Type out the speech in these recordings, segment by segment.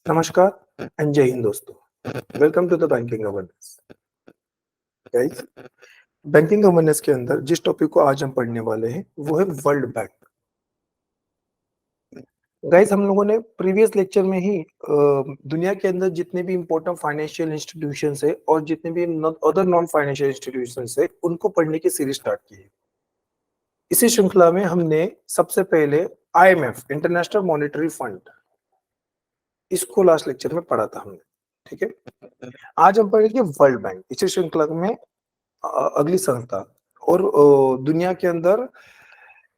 नमस्कार एंड जय हिंद दोस्तों। Welcome to the banking awareness. Guys, banking awareness के अंदर जिस टॉपिक को आज हम पढ़ने वाले हैं वो है वर्ल्ड बैंक। गाइस, हम लोगों ने प्रीवियस लेक्चर में ही दुनिया के अंदर जितने भी इंपॉर्टेंट फाइनेंशियल इंस्टीट्यूशंस है और जितने भी अदर नॉन फाइनेंशियल इंस्टीट्यूशंस है उनको पढ़ने की सीरीज स्टार्ट की है। इसी श्रृंखला में हमने सबसे पहले आईएमएफ इंटरनेशनल मॉनेटरी फंड, इसको लास्ट लेक्चर में पढ़ा था हमने। ठीक है, आज हम पढ़ेंगे वर्ल्ड बैंक। इसी श्रृंखला में अगली संस्था और दुनिया के अंदर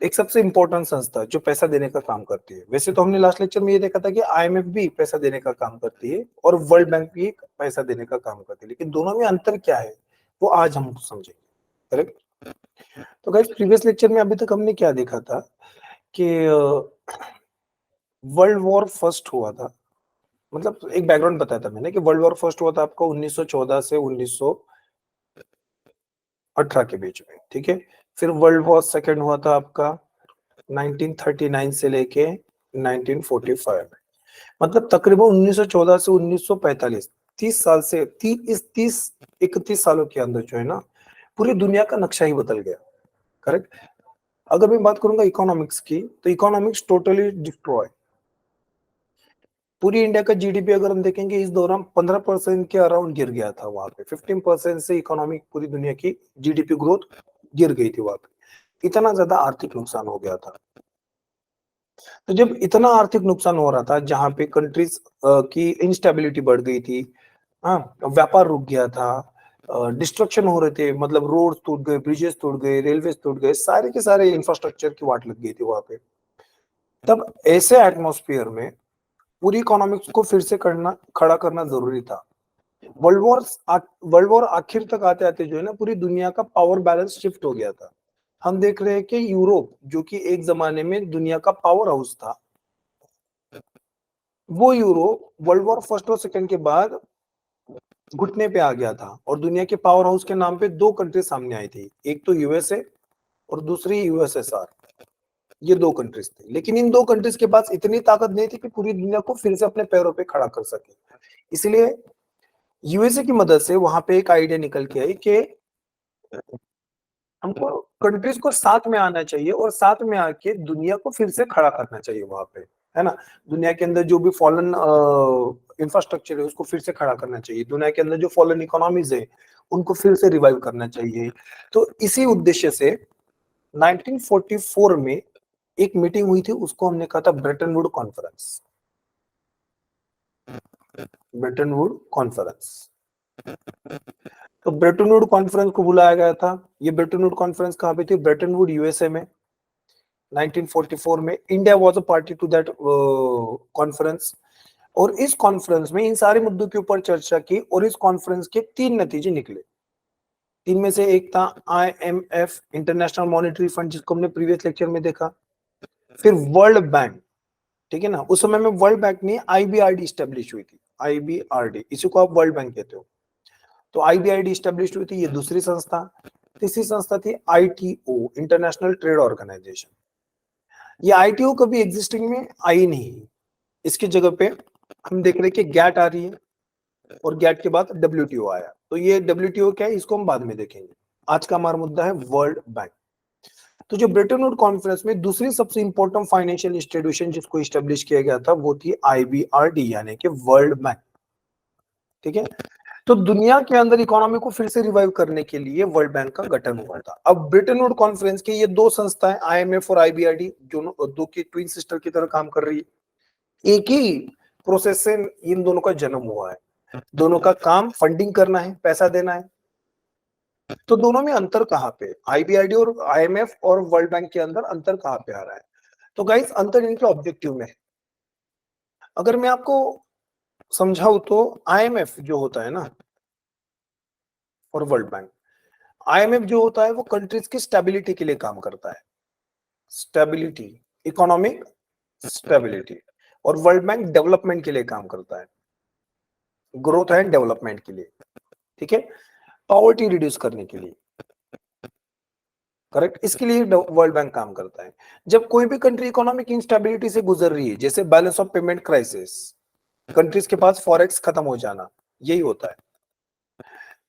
एक सबसे इंपॉर्टेंट संस्था जो पैसा देने का काम करती है। वैसे तो हमने लास्ट लेक्चर में ये देखा था कि आईएमएफ भी पैसा देने का काम करती है और वर्ल्ड बैंक भी पैसा देने का काम करती है, लेकिन दोनों में अंतर क्या है वो आज हम समझेंगे। करेक्ट। तो गाइस, प्रीवियस लेक्चर में अभी तक हमने क्या देखा था कि वर्ल्ड वॉर फर्स्ट हुआ था। मतलब एक बैकग्राउंड बताया था मैंने कि वर्ल्ड वॉर फर्स्ट हुआ था आपका 1914 से 1918 के बीच में। ठीक है, फिर वर्ल्ड वॉर सेकेंड हुआ था आपका 1939 से लेके 1945। मतलब तकरीबन 1914 से 1945 30 साल से 31 सालों के अंदर जो है ना, पूरी दुनिया का नक्शा ही बदल गया। करेक्ट। अगर मैं बात करूंगा इकोनॉमिक्स की, तो इकोनॉमिक्स टोटली डिस्ट्रॉय। पूरी इंडिया का जीडीपी अगर हम देखेंगे इस दौरान 15% के अराउंड गिर गया था। वहां पे 15% से इकोनॉमिक पूरी दुनिया की जीडीपी ग्रोथ गिर गई थी। वहां पे इतना ज्यादा आर्थिक नुकसान हो गया था। तो जब इतना आर्थिक नुकसान हो रहा था, जहां पे कंट्रीज की इंस्टेबिलिटी बढ़ गई थी, हाँ, व्यापार रुक गया था, डिस्ट्रक्शन हो रहे थे, मतलब रोड टूट गए, ब्रिजेस टूट गए, रेलवे टूट गए, सारे के सारे इंफ्रास्ट्रक्चर की वाट लग गई थी वहां पे। तब ऐसे एटमॉस्फेयर में पूरी इकोनॉमिक्स को फिर से खड़ा करना जरूरी था। वर्ल्ड वॉर आखिर तक आते आते जो है ना, पूरी दुनिया का पावर बैलेंस शिफ्ट हो गया था। हम देख रहे हैं कि यूरोप, जो कि एक जमाने में दुनिया का पावर हाउस था, वो यूरोप वर्ल्ड वॉर फर्स्ट और सेकंड के बाद घुटने पे आ गया था और दुनिया के पावर हाउस के नाम पे दो कंट्री सामने आई थी। एक तो यूएसए और दूसरी यूएसएसआर। ये दो कंट्रीज थी, लेकिन इन दो कंट्रीज के पास इतनी ताकत नहीं थी कि पूरी दुनिया को फिर से अपने पैरों पे खड़ा कर सके। इसलिए यूएसए की मदद से वहां पे एक आइडिया निकल के आई कि हमको कंट्रीज को साथ में आना चाहिए और साथ में आके दुनिया को फिर से खड़ा करना चाहिए वहां पे, है ना। दुनिया के अंदर जो भी फॉलन इंफ्रास्ट्रक्चर है उसको फिर से खड़ा करना चाहिए। दुनिया के अंदर जो फॉलन इकोनॉमीज है उनको फिर से रिवाइव करना चाहिए। तो इसी उद्देश्य से 1944 में एक मीटिंग हुई थी, उसको हमने कहा था Brayton would conference. Brayton would conference. तो ब्रेटन वुड कॉन्फ्रेंस को बुलाया गया था। ये ब्रेटन वुड कॉन्फ्रेंस कहाँ पे थी? ब्रेटन वुड यूएसए में। 1944 में India was a party to that conference. और इस कॉन्फ्रेंस में इन सारे मुद्दों के ऊपर चर्चा की और इस कॉन्फ्रेंस के तीन नतीजे निकले। तीन में से एक था आईएमएफ इंटरनेशनल मॉनेटरी फंड, जिसको हमने प्रीवियस लेक्चर में देखा। फिर वर्ल्ड बैंक, ठीक है ना। उस समय में वर्ल्ड बैंक नहीं, आईबीआरडी स्टेब्लिश हुई थी। आईबीआरडी, इसी को आप वर्ल्ड बैंक कहते हो। तो आईबीआरडी स्टेब्लिश हुई थी, ये दूसरी संस्था। तीसरी संस्था थी आईटीओ, इंटरनेशनल ट्रेड ऑर्गेनाइजेशन। ये आईटीओ कभी एग्जिस्टिंग में आई नहीं। इसकी जगह पे हम देख रहे हैं कि गैट आ रही है और गैट के बाद डब्ल्यूटीओ आया। तो ये डब्ल्यूटीओ क्या है इसको हम बाद में देखेंगे। आज का हमारा मुद्दा है वर्ल्ड बैंक। तो जो ब्रेटन वुड कॉन्फ्रेंस में दूसरी सबसे इंपॉर्टेंट फाइनेंशियल इंस्टीट्यूशन जिसको स्टेब्लिश किया गया था वो थी आईबीआरडी, यानी कि वर्ल्ड बैंक। ठीक है। तो दुनिया के अंदर इकोनॉमी को फिर से रिवाइव करने के लिए वर्ल्ड बैंक का गठन हुआ था। अब ब्रेटन वुड कॉन्फ्रेंस की ये दो संस्थाएं, आईएमएफ और आईबीआरडी, जो दो की ट्विन सिस्टर की तरह काम कर रही है। एक ही प्रोसेस से इन दोनों का जन्म हुआ है। दोनों का काम फंडिंग करना है, पैसा देना है। तो दोनों में अंतर कहाँ पे? आईबीआरडी और आईएमएफ और वर्ल्ड बैंक के अंदर अंतर कहाँ पे आ रहा है? तो गाइस, अंतर इनके ऑब्जेक्टिव में है। अगर मैं आपको समझाऊं तो आईएमएफ जो होता है ना और वर्ल्ड बैंक, आईएमएफ जो होता है वो कंट्रीज की स्टेबिलिटी के लिए काम करता है। Stability, economic stability. और वर्ल्ड बैंक डेवलपमेंट के लिए काम करता है, ग्रोथ एंड डेवलपमेंट के लिए। ठीक है, पॉवर्टी रिड्यूस करने के लिए। करेक्ट, इसके लिए वर्ल्ड बैंक काम करता है। जब कोई भी कंट्री इकोनॉमिक इंस्टेबिलिटी से गुजर रही है, जैसे balance of payment crisis, countries के पास फॉरेक्स खत्म हो जाना, यही होता है।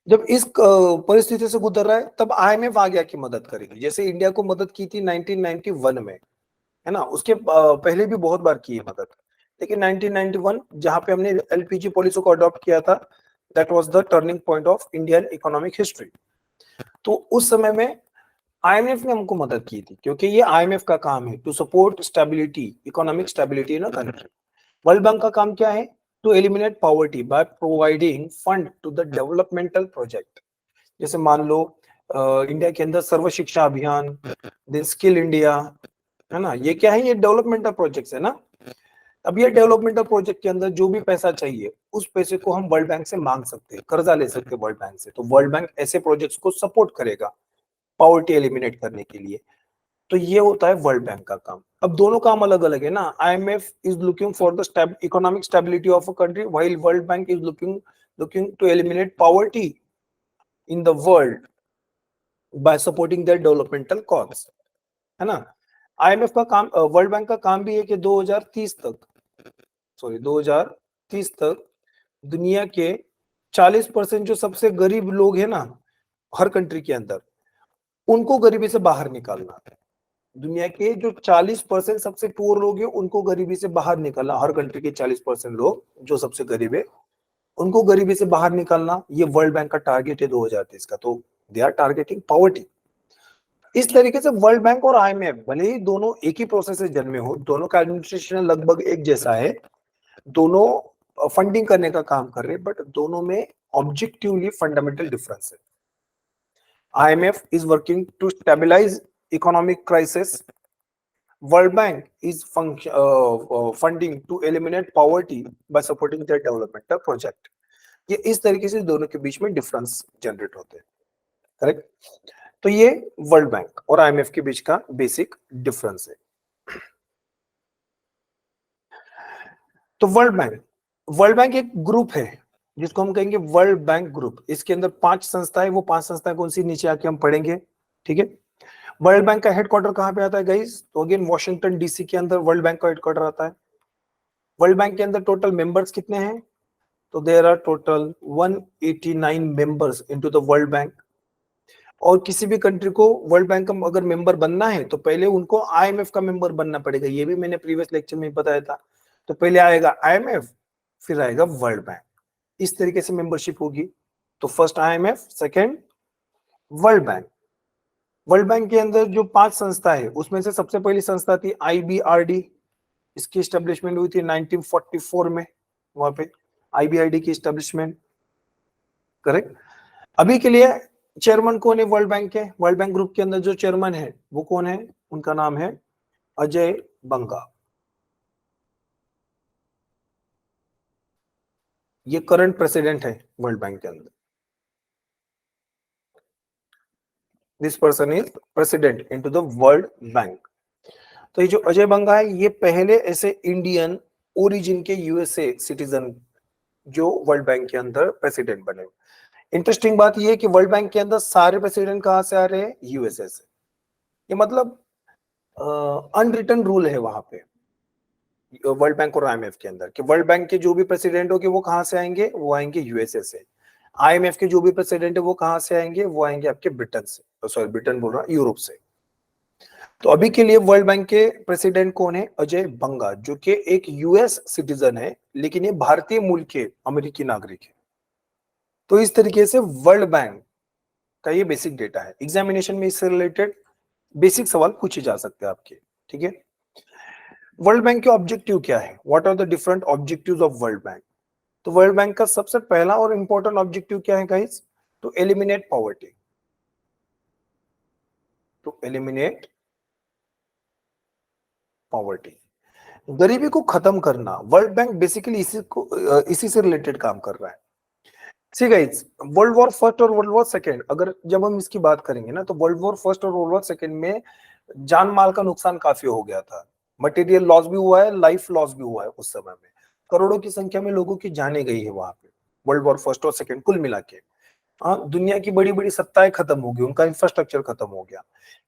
जब इस परिस्थिति से गुजर रहा है तब आईएमएफ आ गया कि मदद करेगी। जैसे इंडिया को मदद की थी 1991 में, है ना, उसके पहले भी बहुत बार की है मदद, लेकिन 1991 जहां पे हमने एलपीजी पॉलिसी को अडॉप्ट किया था, that was the turning point of Indian economic history. तो उस समय में आईएमएफ ने हमको मदद की थी, क्योंकि ये आईएमएफ का काम है to support stability, economic stability in a country. World bank का काम क्या है? To eliminate poverty by providing fund to the developmental project. जैसे मान लो इंडिया के अंदर सर्व शिक्षा अभियान, देन स्किल इंडिया, है ना, ये क्या है? ये डेवलपमेंटल प्रोजेक्ट्स है ना। अब ये डेवलपमेंटल प्रोजेक्ट के अंदर जो भी पैसा चाहिए उस पैसे को हम वर्ल्ड बैंक से मांग सकते हैं, कर्जा ले सकते हैं वर्ल्ड बैंक से। तो वर्ल्ड बैंक ऐसे प्रोजेक्ट्स को सपोर्ट करेगा पॉवर्टी एलिमिनेट करने के लिए। तो ये होता है वर्ल्ड बैंक का काम। अब दोनों काम अलग अलग है ना। IMF is looking for the economic stability of a country, while world bank is looking to eliminate poverty in the world by supporting their developmental cause, है ना। आईएमएफ का काम, वर्ल्ड बैंक का काम भी है कि 2030 तक दुनिया के 40% जो सबसे गरीब लोग हैं ना हर कंट्री के अंदर, उनको गरीबी से बाहर निकालना। दुनिया के जो 40% सबसे पुअर लोग हैं उनको गरीबी से बाहर निकालना। हर कंट्री के 40% लोग जो सबसे गरीब है उनको गरीबी से बाहर निकालना, ये वर्ल्ड बैंक का टारगेट है 2030 का। तो दे आर टारगेटिंग पॉवर्टी। इस तरीके से वर्ल्ड बैंक और आईएमएफ भले ही दोनों एक ही प्रोसेस से जन्मे हो, दोनों का एडमिनिस्ट्रेशन लगभग एक जैसा है, दोनों फंडिंग करने का काम कर रहे हैं, बट दोनों में ऑब्जेक्टिवली फंडामेंटल डिफरेंस है। IMF is working to stabilize economic crisis. World Bank is funding to eliminate poverty by supporting their developmental project. ये इस तरीके से दोनों के बीच में डिफरेंस जनरेट होते हैं, करेक्ट। तो ये वर्ल्ड बैंक और आईएमएफ के बीच का बेसिक डिफरेंस है। तो वर्ल्ड बैंक एक ग्रुप है जिसको हम कहेंगे वर्ल्ड बैंक ग्रुप। इसके अंदर 5 संस्थाएं, वो 5 संस्थाएं कौन सी नीचे आके हम पढ़ेंगे, ठीक है। वर्ल्ड बैंक का हेडक्वार्टर कहां पे आता है गाइस? तो अगेन वॉशिंगटन डीसी के अंदर वर्ल्ड बैंक का हेडक्वार्टर आता है। वर्ल्ड बैंक के अंदर टोटल मेंबर्स कितने हैं? तो there are total 189 members into the world bank. और किसी भी कंट्री को वर्ल्ड बैंक का अगर मेंबर बनना है तो पहले उनको आईएमएफ का मेंबर बनना पड़ेगा। ये भी मैंने प्रीवियस लेक्चर में बताया था। तो पहले आएगा आईएमएफ, फिर आएगा वर्ल्ड बैंक, इस तरीके से मेंबरशिप होगी। तो first IMF, second world bank. World bank के अंदर जो 5 संस्था है उसमें से सबसे पहली संस्था थी आईबीआरडी। इसकी एस्टेब्लिशमेंट हुई थी 1944 में, वहां पे आईबीआरडी की एस्टेब्लिशमेंट, करेक्ट। अभी के लिए चेयरमैन कौन है वर्ल्ड बैंक के? वर्ल्ड बैंक ग्रुप के अंदर जो चेयरमैन है वो कौन है? उनका नाम है अजय बंगा। ये करंट प्रेसिडेंट है वर्ल्ड बैंक के अंदर। This person is president into the world bank. तो ये जो अजय बंगा है ये पहले ऐसे इंडियन ओरिजिन के यूएसए सिटीजन जो वर्ल्ड बैंक के अंदर प्रेसिडेंट बने। इंटरेस्टिंग बात ये है कि वर्ल्ड बैंक के अंदर सारे प्रेसिडेंट कहां से आ रहे हैं? यूएसए से। ये मतलब अनरिटन रूल है वहां पे वर्ल्ड बैंक और आईएमएफ के अंदर कि वर्ल्ड बैंक के जो भी प्रेसिडेंट होंगे वो कहां से आएंगे? वो आएंगे यूएसए से। आईएमएफ के जो भी प्रेसिडेंट है वो कहां से आएंगे? वो आएंगे आपके ब्रिटेन से, सॉरी ब्रिटेन बोल रहा हूं, यूरोप से। तो अभी के लिए वर्ल्ड बैंक के प्रेसिडेंट कौन है? अजय बंगा, जो कि एक यूएस सिटीजन है लेकिन ये भारतीय मूल के अमेरिकी नागरिक है। तो इस तरीके से वर्ल्ड बैंक का ये बेसिक डेटा है। एग्जामिनेशन में इससे रिलेटेड बेसिक सवाल पूछे जा सकते हैं आपके, ठीक है। वर्ल्ड बैंक के ऑब्जेक्टिव क्या है? What are the different objectives of world bank? तो वर्ल्ड बैंक का सबसे पहला और इंपॉर्टेंट ऑब्जेक्टिव क्या है guys? To eliminate poverty, to eliminate poverty, गरीबी को खत्म करना। वर्ल्ड बैंक बेसिकली इसी से रिलेटेड काम कर रहा है। See guys, world war first और वर्ल्ड वॉर सेकंड, अगर जब हम इसकी बात करेंगे ना तो वर्ल्ड वॉर फर्स्ट और वर्ल्ड वॉर सेकंड में जान माल का नुकसान काफी हो गया था। मटेरियल लॉस भी हुआ है, लाइफ लॉस भी हुआ है। उस समय में करोड़ों की संख्या में लोगों की जाने गई है वहां पे, वर्ल्ड वॉर फर्स्ट और सेकंड कुल मिला के। दुनिया की बड़ी बड़ी सत्ताएं खत्म हो गई, उनका इंफ्रास्ट्रक्चर खत्म हो गया।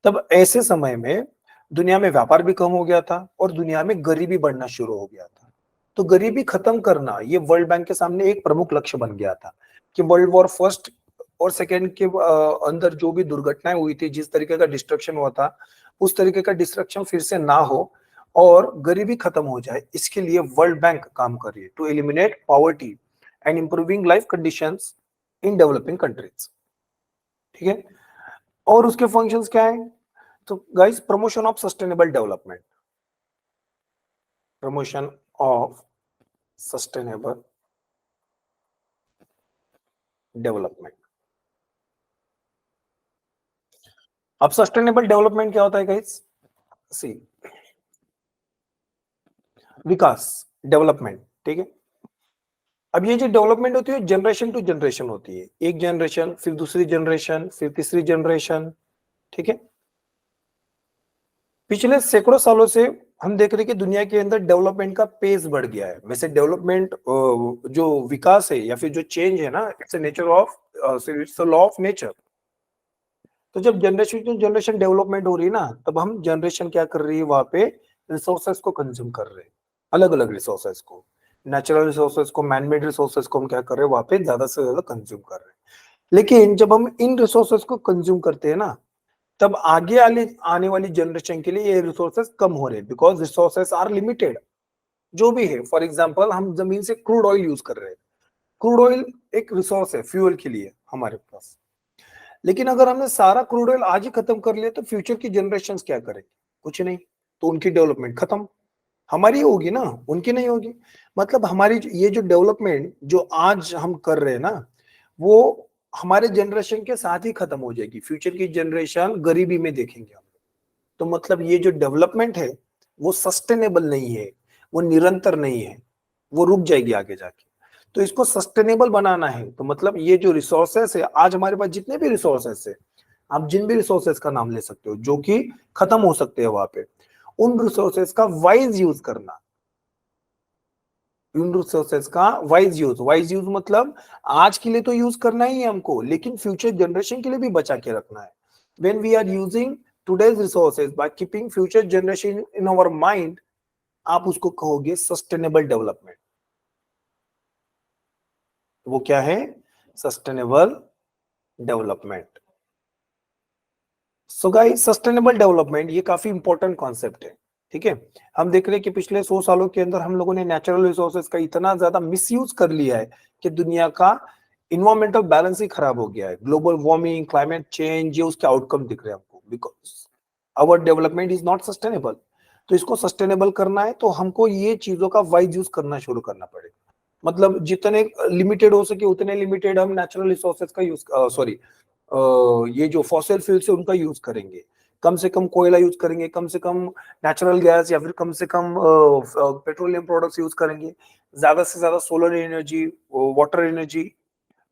तब ऐसे समय में दुनिया में व्यापार भी कम हो गया था और दुनिया में गरीबी बढ़ना शुरू हो गया था। तो गरीबी खत्म करना ये वर्ल्ड बैंक के सामने एक प्रमुख लक्ष्य बन गया था कि वर्ल्ड वॉर फर्स्ट और सेकेंड के अंदर जो भी दुर्घटनाएं हुई थी, जिस तरीके का डिस्ट्रक्शन हुआ था, उस तरीके का डिस्ट्रक्शन फिर से ना हो और गरीबी खत्म हो जाए, इसके लिए वर्ल्ड बैंक काम कर रही है to eliminate poverty and improving life conditions in developing countries. ठीक है, और उसके फंक्शंस क्या है? तो guys, promotion of sustainable development, promotion of sustainable development. अब सस्टेनेबल डेवलपमेंट क्या होता है गाइस? सी, विकास, डेवलपमेंट। ठीक है, अब ये जो डेवलपमेंट होती है जनरेशन टू जनरेशन होती है, एक जनरेशन, फिर दूसरी जनरेशन, फिर तीसरी जनरेशन। ठीक है, पिछले सैकड़ों सालों से हम देख रहे हैं कि दुनिया के अंदर डेवलपमेंट का पेस बढ़ गया है। वैसे डेवलपमेंट जो विकास है या फिर जो चेंज है ना, it's nature of, it's law of nature. तो जब जनरेशन टू जनरेशन डेवलपमेंट हो रही है ना, तब हम जनरेशन क्या कर रही है, वहां पे रिसोर्सेस को कंज्यूम कर रहे हैं, अलग अलग रिसोर्सेस को, नेचुरल रिसोर्सेस को, मैनमेड रिसोर्सेस को हम क्या कर रहे हैं, वहां पे ज्यादा से ज्यादा कंज्यूम कर रहे हैं। लेकिन जब हम इन रिसोर्सेस को कंज्यूम करते हैं ना, तब आगे आने वाली जनरेशन के लिए ये रिसोर्सेस कम हो रहे हैं, बिकॉज रिसोर्सेस आर लिमिटेड। जो भी है, फॉर एग्जांपल हम जमीन से क्रूड ऑयल यूज कर रहे हैं, क्रूड ऑयल एक रिसोर्स है फ्यूल के लिए हमारे पास। लेकिन अगर हमने सारा क्रूड ऑयल आज ही खत्म कर लिया, तो फ्यूचर की जनरेशन क्या करेंगे? कुछ नहीं, तो उनकी डेवलपमेंट खत्म, हमारी होगी ना, उनकी नहीं होगी। मतलब हमारी ये जो डेवलपमेंट जो आज हम कर रहे हैं ना, वो हमारे जनरेशन के साथ ही खत्म हो जाएगी। फ्यूचर की जनरेशन गरीबी में देखेंगे हम। तो मतलब ये जो डेवलपमेंट है वो सस्टेनेबल नहीं है, वो निरंतर नहीं है, वो रुक जाएगी आगे जाके। तो इसको सस्टेनेबल बनाना है, तो मतलब ये जो रिसोर्सेस है, आज हमारे पास जितने भी रिसोर्सेस है, आप जिन भी रिसोर्सेस का नाम ले सकते हो जो कि खत्म हो सकते हैं वहां पे, उन रिसोर्सेस का वाइज यूज करना। इन रिसोर्सेस का वाइज यूज मतलब आज के लिए तो यूज करना ही है हमको, लेकिन फ्यूचर जनरेशन के लिए भी बचा के रखना है। When we are using today's resources by keeping future generation in our mind, आप उसको कहोगे सस्टेनेबल डेवलपमेंट। वो क्या है? Sustainable development. So guys, sustainable development ये काफी इंपॉर्टेंट कॉन्सेप्ट है। ठीक है, हम देख रहे हैं कि पिछले 100 सालों के अंदर हम लोगों ने नेचुरल रिसोर्सेज का इतना ज्यादा मिसयूज कर लिया है कि दुनिया का इन्वायरमेंटल बैलेंस ही खराब हो गया है। ग्लोबल वार्मिंग, क्लाइमेट चेंज, ये उसके आउटकम दिख रहे हैं हमको, because our development is not sustainable. तो इसको सस्टेनेबल करना है तो हमको ये चीजों का वाइज यूज करना शुरू करना पड़ेगा। मतलब जितने लिमिटेड हो सके उतने लिमिटेड हम नेचुरल रिसोर्सेज का यूज, सॉरी, ये जो फॉसिल फ्यूल से उनका यूज करेंगे, कम से कम कोयला यूज करेंगे, कम से कम नेचुरल गैस या फिर कम से कम पेट्रोलियम प्रोडक्ट्स यूज करेंगे, ज्यादा से ज्यादा solar energy, water energy,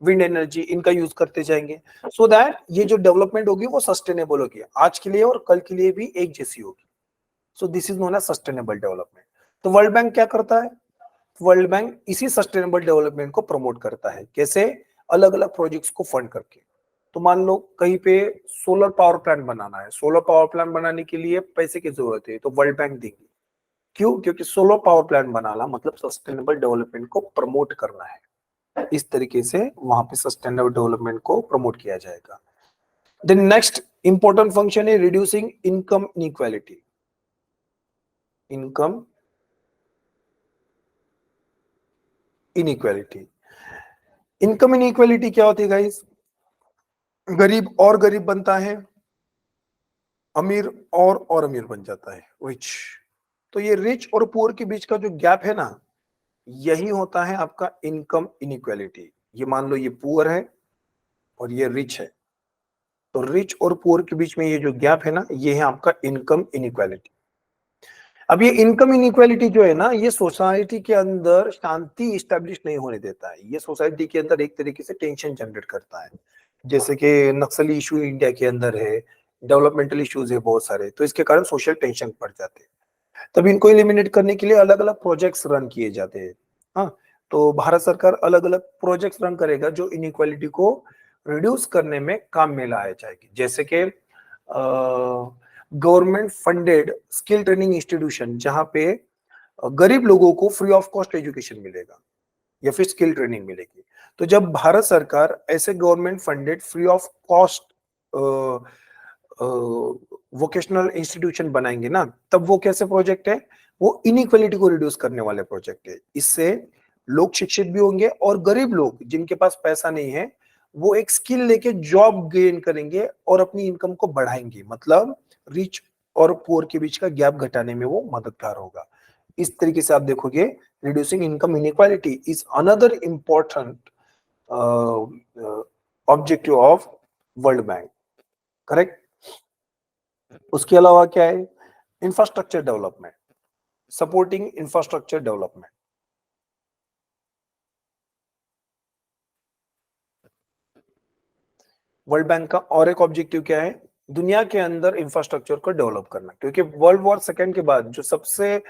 wind energy, इनका यूज करते जाएंगे, सो दैट ये जो डेवलपमेंट होगी वो सस्टेनेबल होगी, आज के लिए और कल के लिए भी एक जैसी होगी। So this is known as sustainable development. तो वर्ल्ड बैंक क्या करता है? वर्ल्ड बैंक इसी सस्टेनेबल डेवलपमेंट को प्रमोट करता है। कैसे? अलग अलग प्रोजेक्ट्स को फंड करके। तो मान लो कहीं पे सोलर पावर प्लांट बनाना है, सोलर पावर प्लांट बनाने के लिए पैसे की जरूरत है, तो वर्ल्ड बैंक देंगे। क्यों? क्योंकि सोलर पावर प्लांट बनाना मतलब सस्टेनेबल डेवलपमेंट को प्रमोट करना है। इस तरीके से वहां पे सस्टेनेबल डेवलपमेंट को प्रमोट किया जाएगा। देन नेक्स्ट इंपॉर्टेंट फंक्शन है reducing income inequality. Income inequality, income inequality क्या होती है गाइस? गरीब और गरीब बनता है, अमीर और अमीर बन जाता है, रिच। तो ये रिच और पुअर के बीच का जो गैप है ना, यही होता है आपका इनकम इनइक्वालिटी। ये मान लो ये पुअर है और ये रिच है, तो रिच और पुअर के बीच में ये जो गैप है ना, ये है आपका इनकम इनइक्वालिटी। अब ये इनकम इनइक्वालिटी जो है ना, ये सोसाइटी के अंदर शांति स्टैब्लिश नहीं होने देता है। ये सोसाइटी के अंदर एक तरीके से टेंशन जनरेट करता है। जैसे कि नक्सली इशू इंडिया के अंदर है, डेवलपमेंटल इश्यूज है बहुत सारे, तो इसके कारण सोशल टेंशन बढ़ जाते हैं। तब इनको एलिमिनेट करने के लिए अलग अलग प्रोजेक्ट्स रन किए जाते हैं। हाँ, तो भारत सरकार अलग अलग प्रोजेक्ट्स रन करेगा जो इनइक्वालिटी को रिड्यूस करने में काम में लाया जाएगी। जैसे कि government funded skill training institution, जहाँ पे गरीब लोगों को फ्री ऑफ कॉस्ट एजुकेशन मिलेगा या फिर स्किल ट्रेनिंग मिलेगी। तो जब भारत सरकार ऐसे government funded free of cost vocational institution बनाएंगे ना, तब वो कैसे प्रोजेक्ट है, वो इनइक्वालिटी को रिड्यूस करने वाले प्रोजेक्ट है। इससे लोग शिक्षित भी होंगे और गरीब लोग जिनके पास पैसा नहीं है वो एक स्किल लेके जॉब गेन करेंगे और अपनी इनकम को बढ़ाएंगे। मतलब रिच और पुअर के बीच का गैप घटाने में वो मददगार होगा। इस तरीके से आप देखोगे reducing income inequality is another important objective of world bank, correct. उसके अलावा क्या है, infrastructure development, supporting infrastructure development. World bank का और एक ऑब्जेक्टिव क्या है, दुनिया के अंदर इंफ्रास्ट्रक्चर को डेवलप करना, क्योंकि वर्ल्ड वॉर सेकेंड के बाद जो सबसे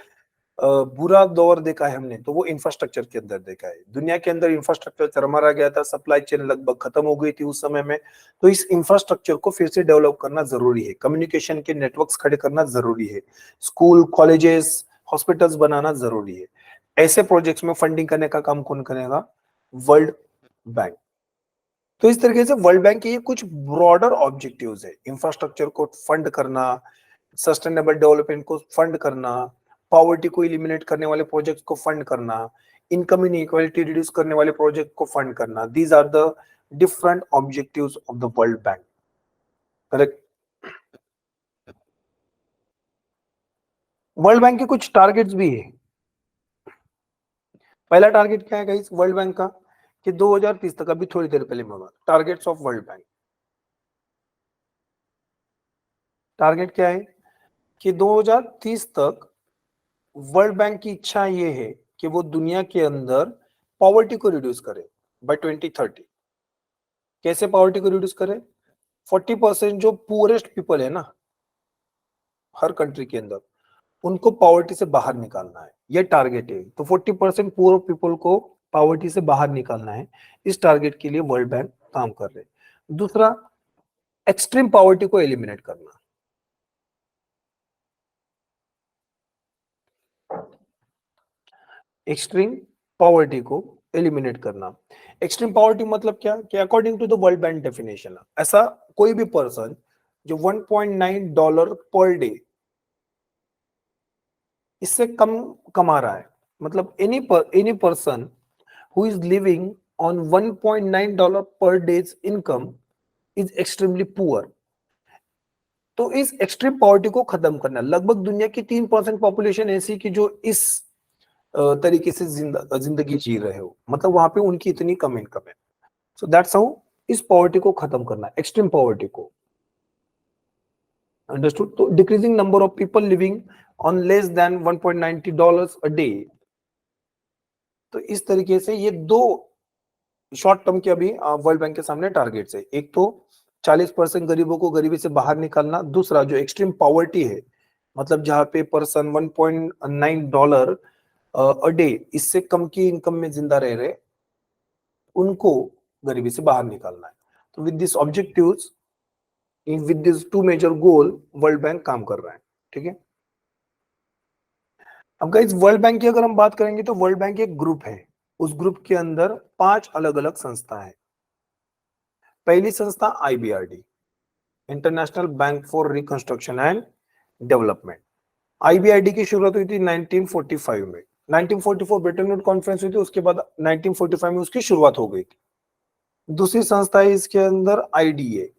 बुरा दौर देखा है हमने, तो वो इंफ्रास्ट्रक्चर के अंदर देखा है। दुनिया के अंदर इंफ्रास्ट्रक्चर चरमरा गया था, सप्लाई चेन लगभग खत्म हो गई थी उस समय में। तो इस इंफ्रास्ट्रक्चर को फिर से डेवलप करना जरूरी है, कम्युनिकेशन के नेटवर्क्स खड़े करना जरूरी है, स्कूल कॉलेजेस हॉस्पिटल्स बनाना जरूरी है। ऐसे प्रोजेक्ट्स में फंडिंग करने का काम कौन करेगा, वर्ल्ड बैंक। तो इस तरीके से वर्ल्ड बैंक के ये कुछ ब्रॉडर ऑब्जेक्टिव्स है, इंफ्रास्ट्रक्चर को फंड करना, सस्टेनेबल डेवलपमेंट को फंड करना, पॉवर्टी को इलिमिनेट करने वाले प्रोजेक्ट को फंड करना, इनकम इनइक्वालिटी रिड्यूस करने वाले प्रोजेक्ट को फंड करना। These are the different objectives of the world bank, correct. World bank के कुछ टारगेट्स भी है। पहला टारगेट क्या है गाइस वर्ल्ड बैंक का, कि 2030 तक, अभी थोड़ी देर पहले मैं targets of world bank, target क्या है कि 2030 तक वर्ल्ड बैंक की इच्छा ये है कि वो दुनिया के अंदर पॉवर्टी को रिड्यूस करे बाय 2030। कैसे पॉवर्टी को रिड्यूस करे, 40% जो पुअरेस्ट पीपल है ना हर कंट्री के अंदर, उनको पॉवर्टी से बाहर निकालना है, ये टारगेट है। तो 40% पुअर पीपल को पॉवर्टी से बाहर निकालना है, इस टारगेट के लिए वर्ल्ड बैंक काम कर रहे हैं। दूसरा, एक्सट्रीम पॉवर्टी को एलिमिनेट करना। एक्सट्रीम पॉवर्टी को एलिमिनेट करना। एक्सट्रीम पॉवर्टी मतलब क्या, कि according to the world bank definition, ऐसा कोई भी पर्सन जो $1.9 पर डे इससे कम कमा रहा है, मतलब any person who is living on $1.9 पर days income is extremely poor. तो इस एक्सट्रीम पॉवर्टी को खत्म करना, लगभग दुनिया की 3% पॉपुलेशन ऐसी कि जो इस तरीके से जिंदगी जी रहे हो, मतलब वहां पे उनकी इतनी कम इनकम है। सो दैट्स हाउ इस पॉवर्टी को खत्म करना, एक्सट्रीम पॉवर्टी को, अंडरस्टूड। तो decreasing number of people living on less than $1.90 a day. तो इस तरीके से ये दो शॉर्ट टर्म के अभी वर्ल्ड बैंक के सामने टारगेट्स है। एक तो 40% गरीबों को गरीबी से बाहर निकालना, दूसरा जो एक्सट्रीम पॉवर्टी है, मतलब जहां पे पर्सन $1.9 अ डे इससे कम की इनकम में जिंदा रह रहे, उनको गरीबी से बाहर निकालना है। तो with this objectives, with this two major goal, world bank काम कर रहा है, ठीक है। अब गाइस वर्ल्ड बैंक की अगर हम बात करेंगे तो वर्ल्ड बैंक एक ग्रुप है, उस ग्रुप के अंदर 5 अलग अलग संस्था है। पहली संस्था IBRD, international bank for reconstruction and development. IBRD की शुरुआत हुई थी 1945 में, 1944 ब्रेटन वुड कॉन्फ्रेंस हुई थी, उसके बाद 1945 में उसकी शुरुआत हो गई थी। दूसरी संस्था है इसके अंदर आईडीए,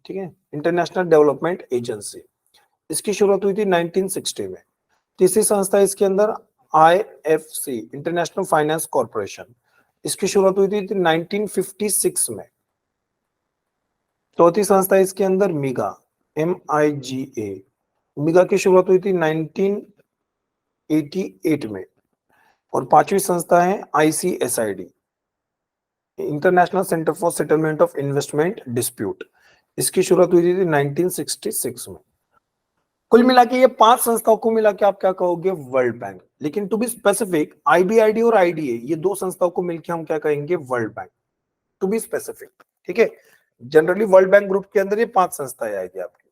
ठीक है, इंटरनेशनल डेवलपमेंट एजेंसी, इसकी शुरुआत हुई थी 1960 में। तीसरी संस्था इसके अंदर आईएफसी, इंटरनेशनल फाइनेंस कॉर्पोरेशन, इसकी शुरुआत हुई थी 1956 में। चौथी संस्था इसके अंदर मिगा, MIGA, मिगा की शुरुआत हुई थी 1988 में। और पांचवी संस्था है ICSID, international centre for settlement of investment dispute, इसकी शुरुआत हुई थी 1966 में। कुल मिला के ये 5 संस्थाओं को मिला के आप क्या कहोगे, वर्ल्ड बैंक। लेकिन टू बी स्पेसिफिक, IBRD और IDA, ये 2 संस्थाओं को मिलकर हम क्या कहेंगे, world bank, to be specific, ठीक है। जनरली वर्ल्ड बैंक ग्रुप के अंदर ये 5 संस्थाएं आएगी आपकी।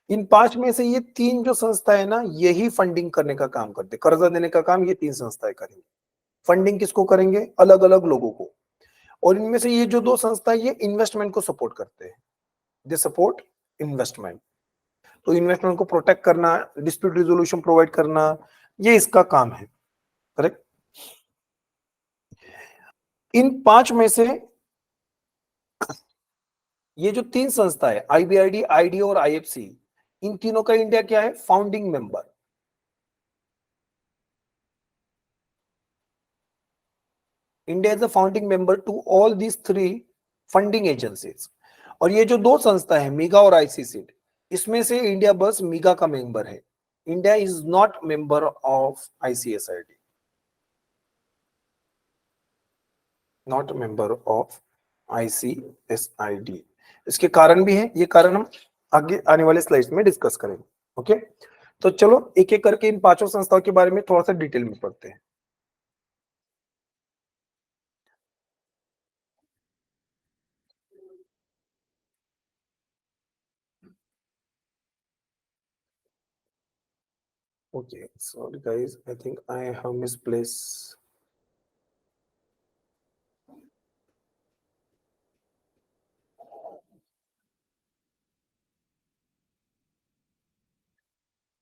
इन 5 में से ये 3 जो संस्था है ना, यही फंडिंग करने का काम करते, कर्जा देने का काम ये 3 संस्थाएं करेंगी। फंडिंग किसको करेंगे? अलग अलग लोगों को। और इनमें से ये जो 2 संस्था ये इन्वेस्टमेंट को सपोर्ट करते हैं, दे सपोर्ट इन्वेस्टमेंट। तो इन्वेस्टमेंट को प्रोटेक्ट करना, डिस्प्यूट रिजोल्यूशन प्रोवाइड करना, ये इसका काम है, करेक्ट। इन 5 में से ये जो 3 संस्था है, आईबीआरडी, आईडी और आईएफसी, इन तीनों का इंडिया क्या है? Founding member. India is the founding member to all these 3 funding agencies. और ये जो 2 संस्था है, मीगा और आईसीसीड, इसमें से इंडिया बस मीगा का मेंबर है। India is not member of ICSID, not member of ICSID. इसके कारण भी है, ये कारण हम आगे आने वाले स्लाइड्स में डिस्कस करेंगे। ओके, तो चलो एक एक करके इन 5 संस्थाओं के बारे में थोड़ा सा डिटेल में पढ़ते हैं। Okay, sorry guys, I think I have misplaced.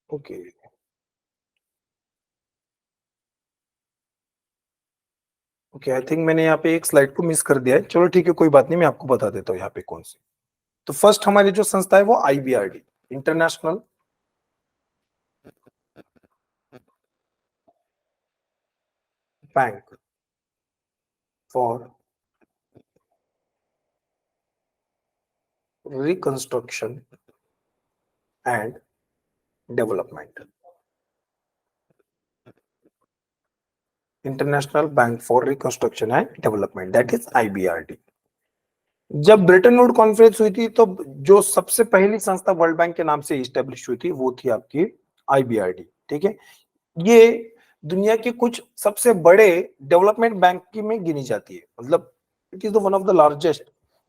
Okay. Okay, I think मैंने यहाँ पे एक स्लाइड को मिस कर दिया है। चलो ठीक है, कोई बात नहीं, मैं आपको बता देता हूँ यहाँ पे कौन सी। तो फर्स्ट हमारी जो संस्था है वो IBRD, international bank for reconstruction and development. International bank for reconstruction and development, that is IBRD. जब ब्रेटन वुड कॉन्फ्रेंस हुई थी तो जो सबसे पहली संस्था वर्ल्ड बैंक के नाम से इस्टेब्लिश हुई थी वो थी आपकी आईबीआरडी। ठीक है, ये दुनिया के कुछ सबसे बड़े डेवलपमेंट बैंक की में गिनी जाती है, मतलब it is the one of the largest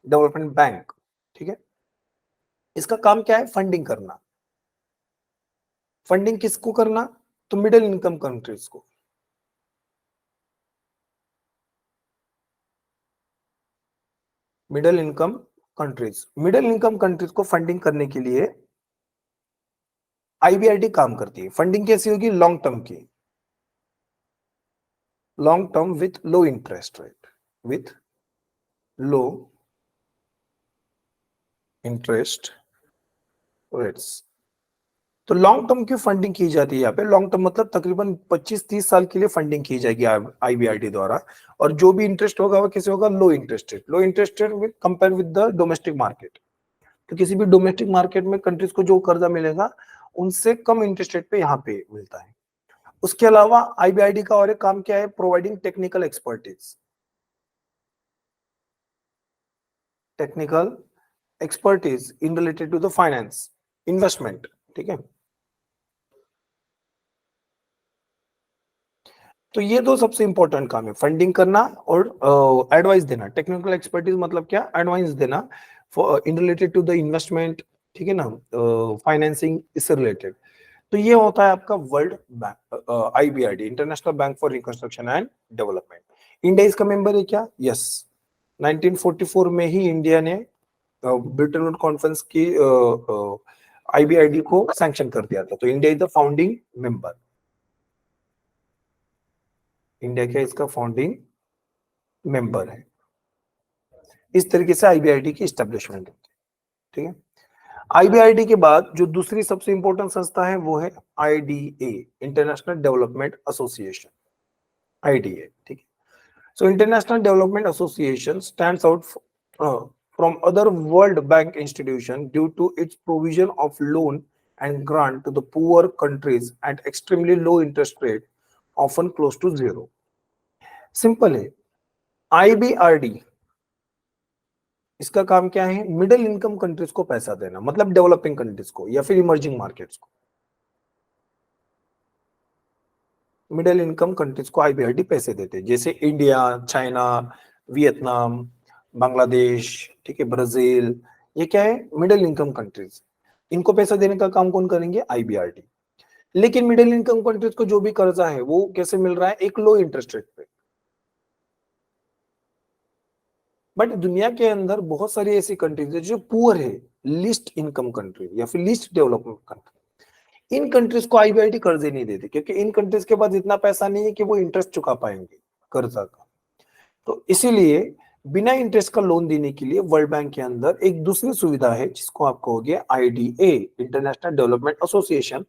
development bank. ठीक है, इसका काम क्या है? फंडिंग करना। फंडिंग किसको करना? तो मिडिल इनकम कंट्रीज को। मिडिल इनकम कंट्रीज को फंडिंग करने के लिए आईबीआरडी काम करती है। फंडिंग कैसी होगी? लॉन्ग टर्म की, long term with low interest rate, with low interest rates. तो लॉन्ग टर्म की फंडिंग की जाती है यहाँ पे। लॉन्ग टर्म मतलब तकरीबन 25-30 साल के लिए फंडिंग की जाएगी आईबीआरडी द्वारा। और जो भी इंटरेस्ट होगा वो कैसे होगा? लो interest rate. Low interest rate with compare with the domestic market. तो किसी भी डोमेस्टिक मार्केट में कंट्रीज को जो कर्जा मिलेगा उनसे कम इंटरेस्ट रेट पे यहाँ पे मिलता है। उसके अलावा आईबीआरडी का और एक काम क्या है? Providing technical expertise, technical expertise in related to the finance, investment. ठीक है, तो ये 2 सबसे इंपॉर्टेंट काम है, फंडिंग करना और एडवाइस देना। टेक्निकल एक्सपर्टीज मतलब क्या? एडवाइस देना in related to the investment. ठीक है ना, फाइनेंसिंग इससे रिलेटेड। तो ये होता है आपका world bank, IBRD, international bank for reconstruction and development. India इसका मेंबर है क्या? यस, 1944 में ही इंडिया ने ब्रिटेन वुड कॉन्फ्रेंस की आईबीआरडी को सैंक्शन कर दिया था। तो India is the founding member. India क्या इसका फाउंडिंग मेंबर है। इस तरीके से आईबीआरडी की स्टैब्लिशमेंट होती है। ठीक है, आईबीआरडी के बाद जो दूसरी सबसे इंपॉर्टेंट संस्था है वो है IDA, international development association, IDA. ठीक है, so international development association stands out from other World Bank institution due to its provision of loan and grant to the poor countries at extremely low interest rate, often close to zero. Simple है, IBRD इसका काम क्या है? Middle income countries को पैसा देना, मतलब developing countries को या फिर इमर्जिंग मार्केट्स को। मिडिल इनकम कंट्रीज को आईबीआरडी पैसे देते हैं, जैसे इंडिया, चाइना, वियतनाम, बांग्लादेश, ठीक है, ब्राजील, ये क्या है? Middle income countries. इनको पैसा देने का काम कौन करेंगे? IBRD। लेकिन मिडिल इनकम कंट्रीज को जो भी कर्जा है वो कैसे मिल रहा है? एक लो इंटरेस्ट रेट पे। बट दुनिया के अंदर बहुत सारी ऐसी कंट्रीज है जो पुअर है, लीस्ट इनकम कंट्री या फिर लीस्ट डेवलपमेंट कंट्री, इन कंट्रीज को IBRD कर्जे नहीं देते, क्योंकि इन कंट्रीज के पास इतना पैसा नहीं है कि वो इंटरेस्ट चुका पाएंगे कर्जा का। तो इसीलिए बिना इंटरेस्ट का लोन देने के लिए वर्ल्ड बैंक के अंदर एक दूसरी सुविधा है जिसको आप कहोगे IDA, इंटरनेशनल डेवलपमेंट एसोसिएशन,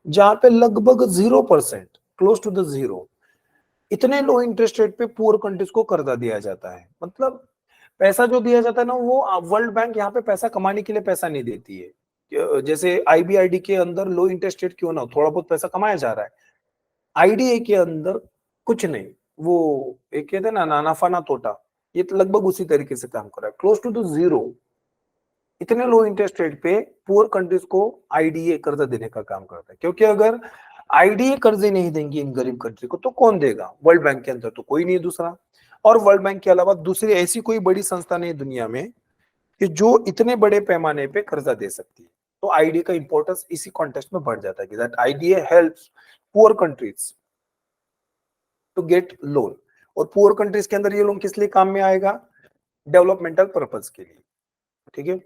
जहां पे लगभग 0%, क्लोज टू द जीरो, इतने लो इंटरेस्ट रेट पे पुअर कंट्रीज को कर्जा दिया जाता है। मतलब पैसा जो दिया जाता है ना, वो वर्ल्ड बैंक यहाँ पे पैसा कमाने के लिए पैसा नहीं देती है। जैसे IBRD के अंदर लो इंटरेस्ट रेट क्यों ना हो, थोड़ा बहुत पैसा कमाया जा रहा है। IDA के अंदर कुछ नहीं, वो एक कहते हैं ना नाफा ना तोटा, ये तो लगभग उसी तरीके से काम कर रहा है, क्लोज टू द जीरो। इतने लो इंटरेस्ट रेट पे पुअर कंट्रीज को IDA कर्जा देने का काम करता है, क्योंकि अगर IDA कर्जे नहीं देंगे इन गरीब कंट्री को तो कौन देगा? वर्ल्ड बैंक के अंदर तो कोई नहीं दूसरा, और वर्ल्ड बैंक के अलावा दूसरी ऐसी कोई बड़ी संस्था नहीं दुनिया में कि जो इतने बड़े पैमाने पे कर्जा दे सकती है। तो IDA का इंपॉर्टेंस इसी कॉन्टेक्स्ट में बढ़ जाता है कि that IDA helps poor countries to get loan. और पुअर कंट्रीज के अंदर ये लोन किस लिए काम में आएगा? डेवलपमेंटल पर्पज के लिए। ठीक है।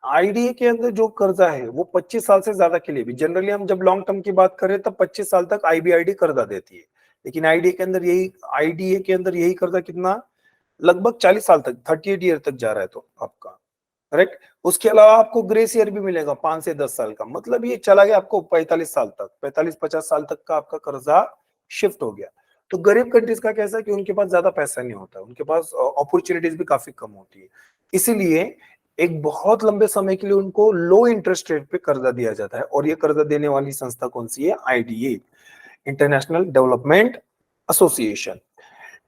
IDA के अंदर जो कर्जा है वो 25 साल से ज्यादा के लिए भी, जनरली हम जब लॉन्ग टर्म की बात करें तब 25 साल तक IBRD कर्जा देती है, लेकिन IDA के अंदर यही कर्जा कितना, लगभग 40 साल तक, 38 ईयर तक जा रहा है तो आपका, करेक्ट। उसके अलावा आपको ग्रेस ईयर भी मिलेगा 5 से 10 साल का, मतलब ये चला गया आपको 45 साल तक, 45-50 साल तक का आपका कर्जा शिफ्ट हो गया। तो गरीब कंट्रीज का कैसा है कि उनके पास ज्यादा पैसा नहीं होता, उनके पास अपॉर्चुनिटीज भी काफी कम होती है, इसीलिए एक बहुत लंबे समय के लिए उनको लो इंटरेस्ट रेट पे कर्जा दिया जाता है। और ये कर्जा देने वाली संस्था कौन सी है? IDA, international development association.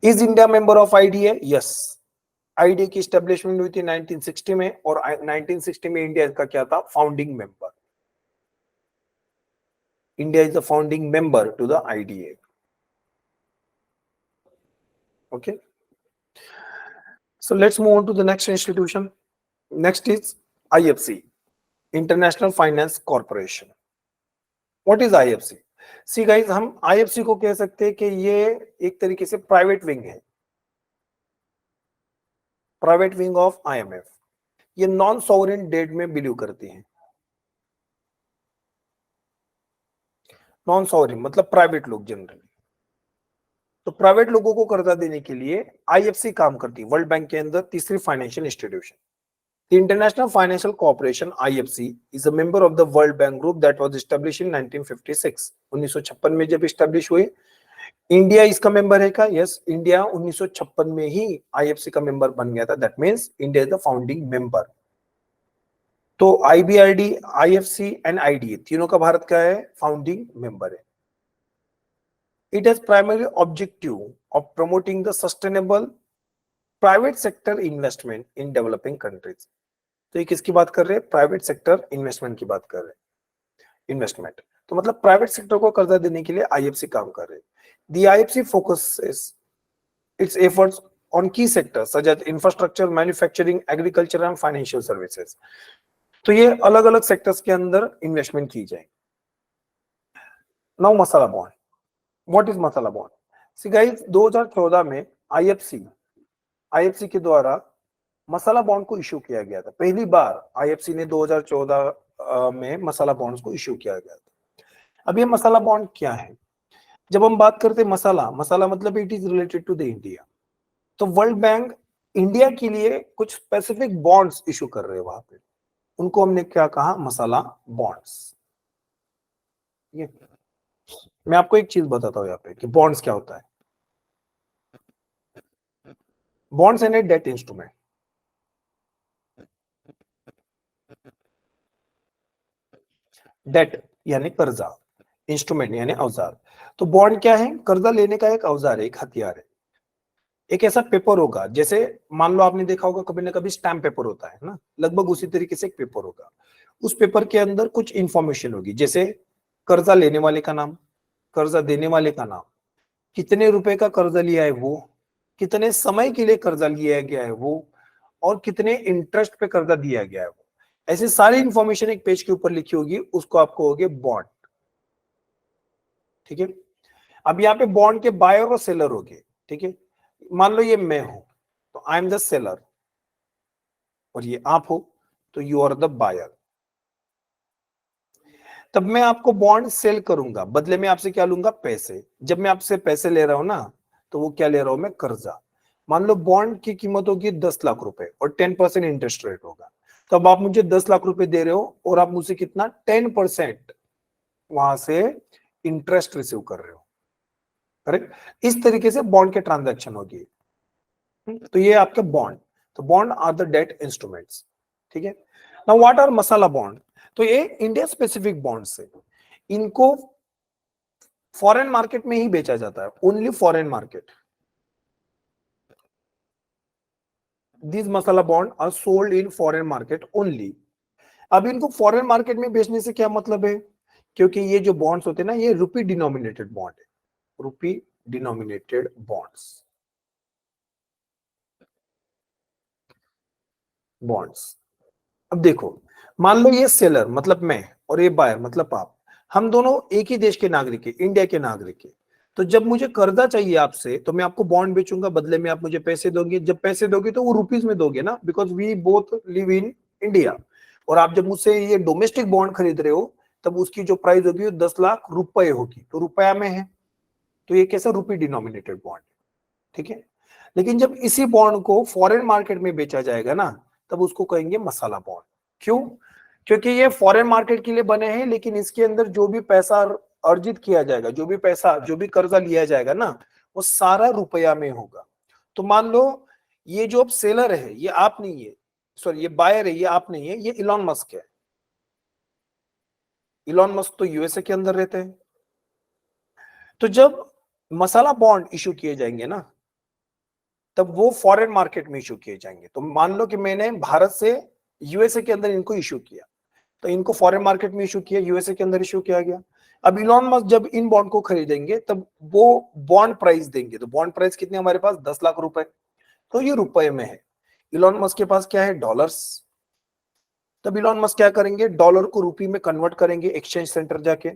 Is India member of IDA? Yes. IDA की स्टैब्लिशमेंट हुई थी 1960 में, और 1960 में इंडिया का क्या था? Founding member. India is the founding member to the IDA। Okay, so let's move on to the next institution. Next is IFC, International Finance Corporation. What is IFC? See guys, हम IFC को कह सकते हैं कि ये एक तरीके से प्राइवेट विंग है, प्राइवेट विंग ऑफ IMF। ये नॉन सॉवरेन डेट में बिलीव करती है। नॉन सॉवरेन मतलब प्राइवेट लोग जनरली। तो प्राइवेट लोगों को कर्जा देने के लिए IFC काम करती है, वर्ल्ड बैंक के अंदर तीसरी financial institution. The International Financial Corporation (IFC) is a member of the World Bank Group that was established in 1956. 1956 में जब स्टैब्लिश हुई। इंडिया इसका मेंबर है क्या? यस, इंडिया 1956 में ही IFC का मेंबर बन गया था। That means India is the founding member. तो IBRD, IFC एंड IDA तीनों का भारत का है फाउंडिंग मेंबर है। It has primary objective of promoting the sustainable private sector investment in developing countries. तो ये किसकी बात कर रहे हैं? प्राइवेट सेक्टर इन्वेस्टमेंट की बात कर रहे हैं। इन्वेस्टमेंट तो मतलब प्राइवेट सेक्टर को कर्जा देने के लिए IFC काम कर रहे हैं। The IFC focuses its efforts on key sectors such as infrastructure, manufacturing, agriculture and financial services. तो ये अलग अलग सेक्टर्स के अंदर इन्वेस्टमेंट की जाए। Now masala bond, what is masala bond? See guys, 2014 में IFC के द्वारा मसाला बॉन्ड को इश्यू किया गया था। पहली बार IFC ने 2014 में मसाला बॉन्ड्स को इश्यू किया गया था। अब ये मसाला बॉन्ड क्या है? जब हम बात करते हैं मसाला मतलब it is related to the India. तो वर्ल्ड बैंक इंडिया के लिए कुछ स्पेसिफिक बॉन्ड्स इश्यू कर रहे हैं वहां पे, उनको हमने क्या कहा? मसाला बॉन्ड्स। ये मैं आपको एक चीज बताता हूं यहाँ पे कि बॉन्ड्स क्या होता है। Bonds and debt instrument. Debt यानी कर्जा, इंस्ट्रूमेंट यानी औजार। तो बॉन्ड क्या है? कर्जा लेने का एक औजार है, एक हथियार है। एक ऐसा पेपर होगा, जैसे मान लो आपने देखा होगा कभी ना कभी स्टैम्प पेपर होता है ना, लगभग उसी तरीके से एक पेपर होगा। उस पेपर के अंदर कुछ इंफॉर्मेशन होगी, जैसे कर्जा लेने वाले का नाम, कर्जा देने वाले का नाम, कितने रुपए का कर्जा लिया है वो, कितने समय के लिए कर्जा लिया गया है वो, और कितने इंटरेस्ट पे कर्जा दिया गया है वो। ऐसी सारी इंफॉर्मेशन एक पेज के ऊपर लिखी होगी, उसको आप कहोगे बॉन्ड। ठीक है, अब यहाँ पे बॉन्ड के बायर और सेलर हो गए। ठीक है, मान लो ये मैं हूं, तो आई एम द सेलर, और ये आप हो, तो यू आर द बायर। तब मैं आपको बॉन्ड सेल करूंगा, बदले में आपसे क्या लूंगा, पैसे। जब मैं आपसे पैसे ले रहा हूं ना, तो वो क्या ले रहा हूं मैं, कर्जा। मान लो बॉन्ड की कीमत होगी 10 लाख रुपए और 10% इंटरेस्ट रेट होगा। तो अब आप मुझे 10 लाख रुपए दे रहे हो और आप मुझसे कितना, 10% वहां से इंटरेस्ट रिसीव कर रहे हो। करेक्ट, इस तरीके से बॉन्ड के ट्रांजैक्शन होगी। तो ये आपके बॉन्ड, तो bond are the debt instruments. ठीक है, now what are masala bond. तो ये इंडिया स्पेसिफिक बॉन्ड्स है, इनको फॉरेन मार्केट में ही बेचा जाता है, only foreign market. This masala bond are sold in foreign market only. अब इनको फॉरेन मार्केट में बेचने से क्या मतलब है, क्योंकि ये जो बॉन्ड्स होते हैं ना, ये रुपी डिनोमिनेटेड बॉन्ड है, रुपी डिनोमिनेटेड बॉन्ड्स। बॉन्ड्स, अब देखो, मान लो ये सेलर मतलब मैं और ये बायर मतलब आप, हम दोनों एक ही देश के नागरिक है, इंडिया के नागरिक है। तो जब मुझे कर्जा चाहिए आपसे, तो मैं आपको बॉन्ड बेचूंगा, बदले में आप मुझे पैसे दोगे। जब पैसे दोगे तो वो रुपीज में दोगे ना, because we both live in India. और आप जब मुझसे ये डोमेस्टिक बॉन्ड खरीद रहे हो, तब उसकी जो प्राइस होगी वो 10 लाख रुपए होगी, तो रुपया में है, तो ये कैसा, रुपी डिनोमिनेटेड बॉन्ड। ठीक है, लेकिन जब इसी बॉन्ड को फॉरेन मार्केट में बेचा जाएगा ना, तब उसको कहेंगे मसाला बॉन्ड। क्यों, क्योंकि ये फॉरेन मार्केट के लिए बने हैं, लेकिन इसके अंदर जो भी पैसा अर्जित किया जाएगा, जो भी पैसा, जो भी कर्जा लिया जाएगा ना, वो सारा रुपया में होगा। तो मान लो ये जो अब सेलर है, ये आप नहीं है, सॉरी ये बायर है, ये आप नहीं है, ये इलॉन मस्क है। इलॉन मस्क तो यूएसए के अंदर रहते हैं। तो जब मसाला बॉन्ड इशू किए जाएंगे ना, तब वो फॉरेन मार्केट में इशू किए जाएंगे। तो मान लो कि मैंने भारत से यूएसए के अंदर इनको इशू किया, तो इनको फॉरेन मार्केट में इशू किया, यूएसए के अंदर इशू किया गया। अब इलॉन मस्क जब इन बॉन्ड को खरीदेंगे, तब वो बॉन्ड प्राइस देंगे। तो बॉन्ड प्राइस कितने, हमारे पास 10 लाख रुपए, तो ये रुपए में है। इलॉन मस्क के पास क्या है, डॉलर्स। तब इलॉन मस्क क्या करेंगे, डॉलर को रुपये में कन्वर्ट करेंगे एक्सचेंज सेंटर जाके,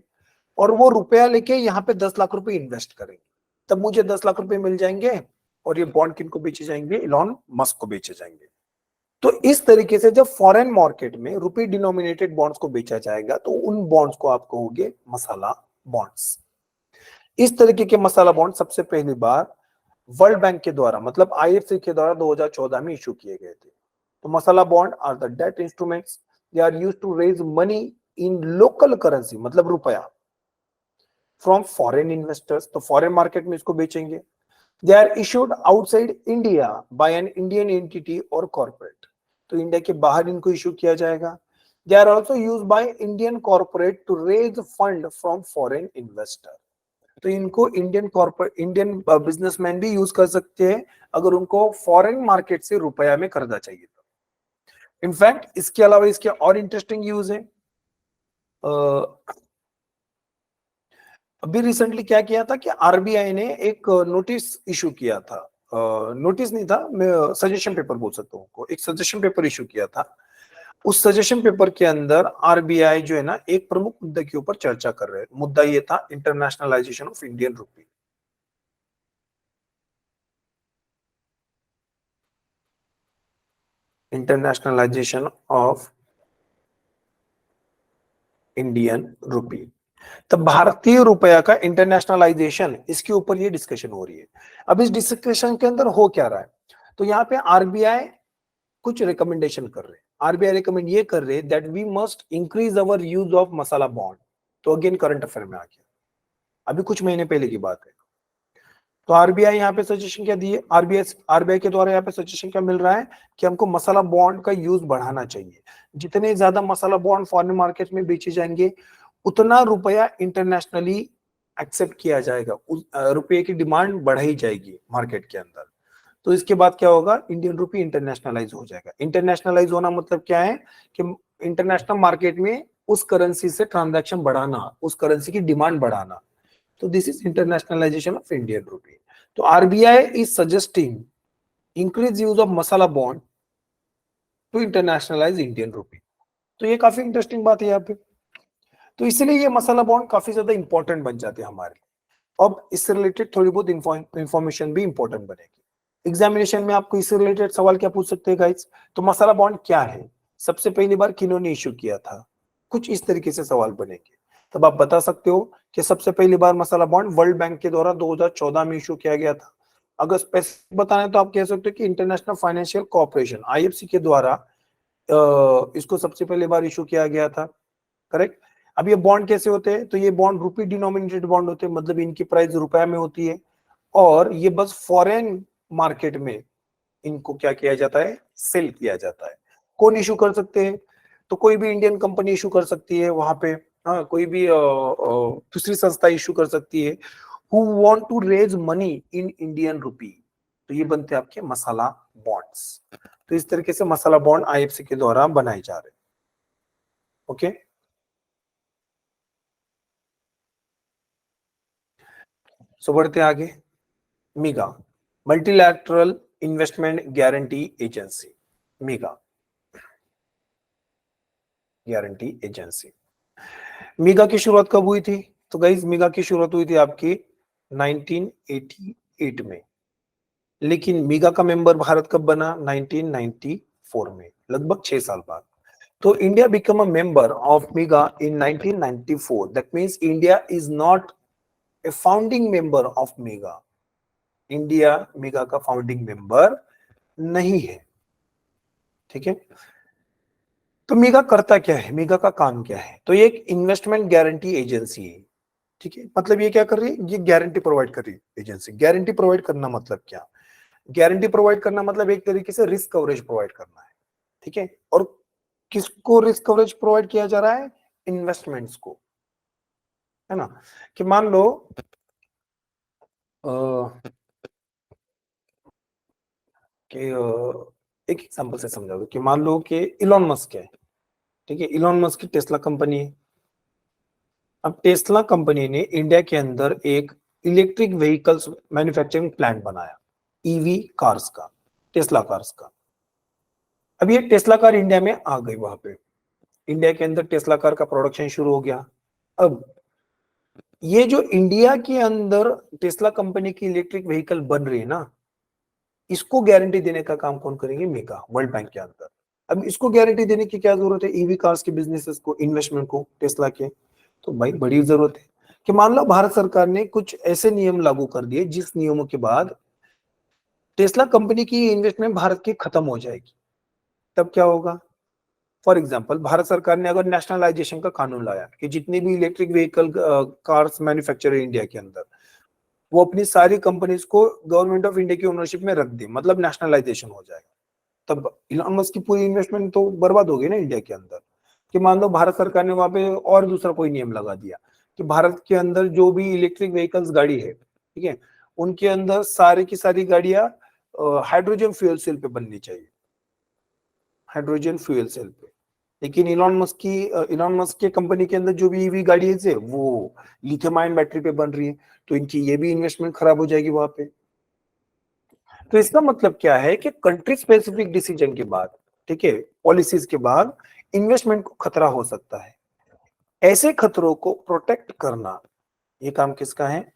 और वो रुपया लेके यहाँ पे 10 लाख रुपए इन्वेस्ट करेंगे। तब मुझे 10 लाख रुपए मिल जाएंगे, और ये बॉन्ड किनको बेचे जाएंगे, इलॉन मस्क को बेचे जाएंगे। तो इस तरीके से जब फॉरेन मार्केट में रुपी डिनोमिनेटेड बॉन्ड्स को बेचा जाएगा, तो उन बॉन्ड्स को आप कहोगे मसाला बॉन्ड्स। इस तरीके के मसाला बॉन्ड सबसे पहली बार वर्ल्ड बैंक के द्वारा, मतलब आईएफसी के द्वारा 2014 में इशू किए गए थे। तो masala bond are the debt instruments, they are used to raise money in local currency, मतलब रुपया, फ्रॉम फॉरेन इन्वेस्टर्स। तो फॉरेन मार्केट में इसको बेचेंगे। They are issued outside India by an Indian entity और कॉर्पोरेट। तो इंडिया के बाहर इनको इशू किया जाएगा। They are also use by Indian corporate to raise fund from foreign investor. तो इनको इंडियन कॉर्पोरेट, इंडियन बिजनेसमैन भी यूज कर सकते हैं, अगर उनको फॉरेन मार्केट से रुपया में कर्जा चाहिए तो। इनफैक्ट इसके अलावा इसके और इंटरेस्टिंग यूज है। अभी रिसेंटली क्या किया था कि आरबीआई ने एक नोटिस इशू किया था, नोटिस नहीं था, मैं सजेशन पेपर बोल सकता हूँ, एक सजेशन पेपर इशू किया था। उस सजेशन पेपर के अंदर आरबीआई जो है ना, एक प्रमुख मुद्दे के ऊपर चर्चा कर रहे हैं। मुद्दा ये था, internationalisation of Indian rupee. Internationalisation of Indian रुपी। तब भारतीय रुपया का इंटरनेशनलाइजेशन, इसके ऊपर ये डिस्कशन हो रही है। अब इस डिस्कशन के अंदर हो क्या रहा है, तो यहाँ पे आरबीआई कुछ रिकमेंडेशन कर रहे हैं। आरबीआई रिकमेंड ये कर रहे हैं that we must increase our use of masala bond. तो अगेन करंट अफेयर में आ गया, अभी कुछ महीने पहले की बात है। तो आरबीआई यहाँ पे सजेशन क्या दिए, आरबीआई के द्वारा यहाँ पे सजेशन क्या मिल रहा है कि हमको मसाला बॉन्ड का यूज बढ़ाना चाहिए। जितने ज्यादा मसाला बॉन्ड फॉरेन मार्केट में बेचे जाएंगे, उतना रुपया इंटरनेशनली एक्सेप्ट किया जाएगा, रुपये की डिमांड बढ़ाई जाएगी मार्केट के अंदर। तो इसके बाद क्या होगा, इंडियन रुपी इंटरनेशनलाइज हो जाएगा। इंटरनेशनलाइज होना मतलब क्या है कि इंटरनेशनल मार्केट में उस करेंसी से ट्रांजैक्शन बढ़ाना, उस करेंसी की डिमांड बढ़ाना। तो this is internationalisation of Indian rupee. तो RBI is suggesting increase use of masala bond to internationalise Indian rupee. तो ये काफी इंटरेस्टिंग बात है यहाँ पे। तो इसलिए ये मसाला बॉन्ड काफी ज्यादा इंपॉर्टेंट बन जाते हैं हमारे लिए। अब इससे रिलेटेड थोड़ी बहुत इंफॉर्मेशन भी इंपॉर्टेंट बनेगी। एग्जामिनेशन में आपको इससे रिलेटेड सवाल क्या पूछ सकते हैं गाइस? तो मसाला बॉन्ड क्या है, सबसे पहली बार किन्होंने इशू किया था, कुछ इस तरीके से सवाल बनेंगे। तब आप बता सकते हो कि सबसे पहली बार मसाला बॉन्ड वर्ल्ड बैंक के द्वारा 2014 में इशू किया गया था। अगर स्पेसिफिक बताना है तो आप कह सकते हो कि इंटरनेशनल फाइनेंशियल कॉर्पोरेशन आईएफसी के द्वारा इसको सबसे पहली बार इशू किया गया था। करेक्ट। अब ये बॉन्ड कैसे होते हैं? तो ये बॉन्ड रुपी डिनोमिनेटेड बॉन्ड होते हैं, मतलब इनकी प्राइस रुपया में होती है, और ये बस फॉरेन मार्केट में इनको क्या किया जाता है? सेल किया जाता है। कौन इशू कर सकते हैं? तो कोई भी इंडियन कंपनी इशू कर सकती है वहां पे, हाँ, कोई भी दूसरी संस्था इशू कर सकती है who want to raise money in Indian rupee. तो ये बनते हैं आपके मसाला बॉन्ड्स। तो इस तरीके से मसाला बॉन्ड आईएफसी के द्वारा बनाए जा रहे हैं। ओके, सो बढ़ते आगे। मीगा, multilateral investment guarantee agency, मीगा guarantee agency. मीगा की शुरुआत कब हुई थी? तो गाइस मीगा की शुरुआत हुई थी आपकी 1988 में, लेकिन मीगा का मेंबर भारत कब बना? 1994 में, लगभग 6 साल बाद। तो India become a member of MIGA in 1994। That means India is not a founding member of MIGA. India MIGA का फाउंडिंग मेंबर नहीं है। ठीक है। तो मीगा करता क्या है, मीगा का काम क्या है? तो ये एक इन्वेस्टमेंट गारंटी एजेंसी है। ठीक है, मतलब ये क्या कर रही है? ये गारंटी प्रोवाइड कर रही है एजेंसी। गारंटी प्रोवाइड करना मतलब क्या? गारंटी प्रोवाइड करना मतलब एक तरीके से रिस्क कवरेज प्रोवाइड करना है। ठीक है, और किसको रिस्क कवरेज प्रोवाइड किया जा रहा है? इन्वेस्टमेंट्स को, है ना। कि मान लो कि एक एग्जांपल से समझा दो कि मान लो कि इलॉन मस्क है। ठीक है, इलॉन मस्क की टेस्ला कंपनी है। अब टेस्ला कंपनी ने इंडिया के अंदर एक इलेक्ट्रिक व्हीकल्स मैन्युफैक्चरिंग प्लांट बनाया, ईवी कार्स का, टेस्ला कार्स का। अब ये टेस्ला कार इंडिया में आ गई, वहां पे इंडिया के अंदर टेस्ला कार का प्रोडक्शन शुरू हो गया। अब ये जो इंडिया के अंदर टेस्ला कंपनी की इलेक्ट्रिक व्हीकल बन रही है ना, इसको गारंटी देने का काम कौन करेंगे? मेगा, वर्ल्ड बैंक के अंदर। अब इसको गारंटी देने की क्या जरूरत है? ईवी कार्स के बिजनेसेस को, इन्वेस्टमेंट को, टेस्ला के। तो भाई बड़ी जरूरत है कि मान लो भारत सरकार ने कुछ ऐसे नियम लागू कर दिए जिस नियमों के बाद टेस्ला कंपनी की इन्वेस्टमेंट भारत की खत्म हो जाएगी। तब क्या होगा? फॉर एग्जाम्पल, भारत सरकार ने अगर नेशनलाइजेशन का कानून लाया कि जितने भी इलेक्ट्रिक व्हीकल कार्स मैन्युफैक्चर है इंडिया के अंदर, वो अपनी सारी कंपनीज को गवर्नमेंट ऑफ इंडिया की ओनरशिप में रख दे, मतलब नेशनलाइजेशन हो जाएगा। तब इलॉन मस्क की पूरी इन्वेस्टमेंट तो बर्बाद हो गई ना इंडिया के अंदर। कि मान लो भारत सरकार ने वहां पे और दूसरा कोई नियम लगा दिया कि भारत के अंदर जो भी इलेक्ट्रिक व्हीकल्स गाड़ी है, ठीक है, उनके अंदर सारी की सारी गाड़ियां हाइड्रोजन फ्यूल सेल पे बननी चाहिए, हाइड्रोजन फ्यूल सेल पे। लेकिन इलॉन मस्क के कंपनी के अंदर जो भी ईवी गाड़ी है वो लिथियम आयन बैटरी पे बन रही है, तो इनकी ये भी इन्वेस्टमेंट खराब हो जाएगी वहां पे। तो इसका मतलब क्या है कि कंट्री स्पेसिफिक डिसीजन के बाद, ठीक है, पॉलिसीज के बाद इन्वेस्टमेंट को खतरा हो सकता है। ऐसे खतरों को प्रोटेक्ट करना, ये काम किसका है?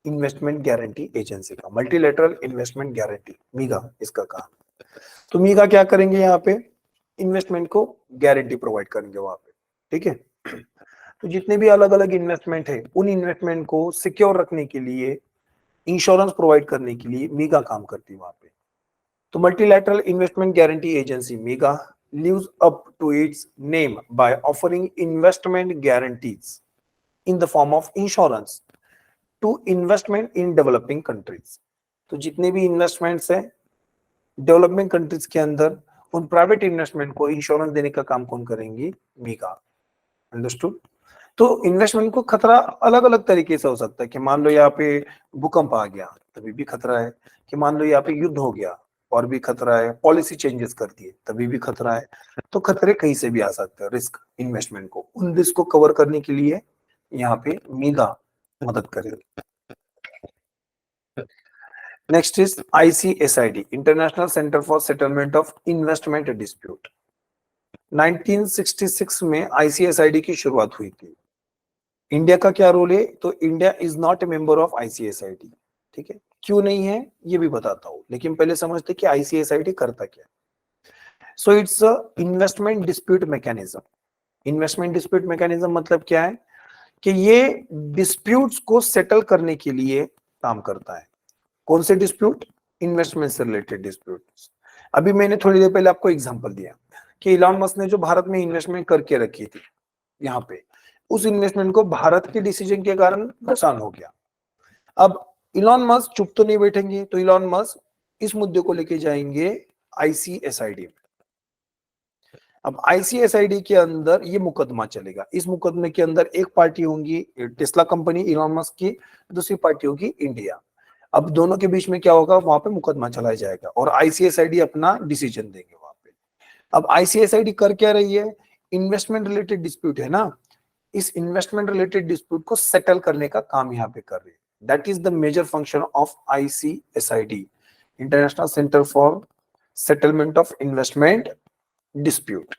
इन्वेस्टमेंट गारंटी एजेंसी का, मल्टीलेटरल इन्वेस्टमेंट गारंटी, मीगा इसका काम। तो मीगा क्या करेंगे? यहाँ पे इन्वेस्टमेंट को गारंटी प्रोवाइड करेंगे वहां पे। ठीक है, तो जितने भी अलग अलग इन्वेस्टमेंट है, उन इन्वेस्टमेंट को सिक्योर रखने के लिए, इंश्योरेंस प्रोवाइड करने के लिए मीगा काम करती है वहां पे। तो multilateral investment guarantee agency MEGA lives up to its name by offering investment guarantees in the form of insurance to investment in developing countries। तो जितने भी इन्वेस्टमेंट्स हैं डेवलपमेंट कंट्रीज के अंदर, उन प्राइवेट इन्वेस्टमेंट को इंश्योरेंस देने का काम कौन करेंगी? मीगा। अंडरस्टूड। तो इन्वेस्टमेंट को खतरा अलग अलग तरीके से हो सकता है कि मान लो यहाँ पे भूकंप आ गया, तभी भी खतरा है। कि मान लो यहाँ पे युद्ध हो गया, और भी खतरा है। पॉलिसी चेंजेस करती है, तभी भी खतरा है। तो खतरे कहीं से भी आ सकते हैं। रिस्क इन्वेस्टमेंट को, उन रिस्क को कवर करने के लिए यहाँ पे मीगा मदद करेगी। Next is ICSID, international centre for settlement of investment dispute. 1966 में ICSID की शुरुआत हुई थी। इंडिया का क्या रोल है? तो India is not A member of ICSID। ठीक है, क्यों नहीं है ये भी बताता हूं, लेकिन पहले समझते कि ICSID करता क्या। So it's a investment dispute mechanism. Investment dispute mechanism मतलब क्या है कि ये डिस्प्यूट्स को सेटल करने के लिए काम करता है। कौन से डिस्प्यूट? इन्वेस्टमेंट से रिलेटेड डिस्प्यूट्स। अभी मैंने थोड़ी देर पहले आपको एग्जांपल दिया कि इलॉन मस्क ने जो भारत में इन्वेस्टमेंट करके रखी थी यहाँ पे, उस इन्वेस्टमेंट को भारत के डिसीजन के कारण नुकसान हो गया। अब इलॉन मस्क चुप तो नहीं बैठेंगे, तो इलॉन मस्क इस मुद्दे को लेके जाएंगे ICSID में। अब ICSID के अंदर ये मुकदमा चलेगा। इस मुकदमे के अंदर एक पार्टी होंगी टेस्ला कंपनी इलॉन मस्क की, दूसरी पार्टी होगी इंडिया। अब दोनों के बीच में क्या होगा, वहां पे मुकदमा चलाया जाएगा और ICSID अपना डिसीजन देंगे वहां पे। अब ICSID कर क्या रही है? इन्वेस्टमेंट रिलेटेड डिस्प्यूट है ना, इस इन्वेस्टमेंट रिलेटेड डिस्प्यूट को सेटल करने का काम यहाँ पे कर रही है। That is the major function of ICSID, international centre for settlement of investment dispute.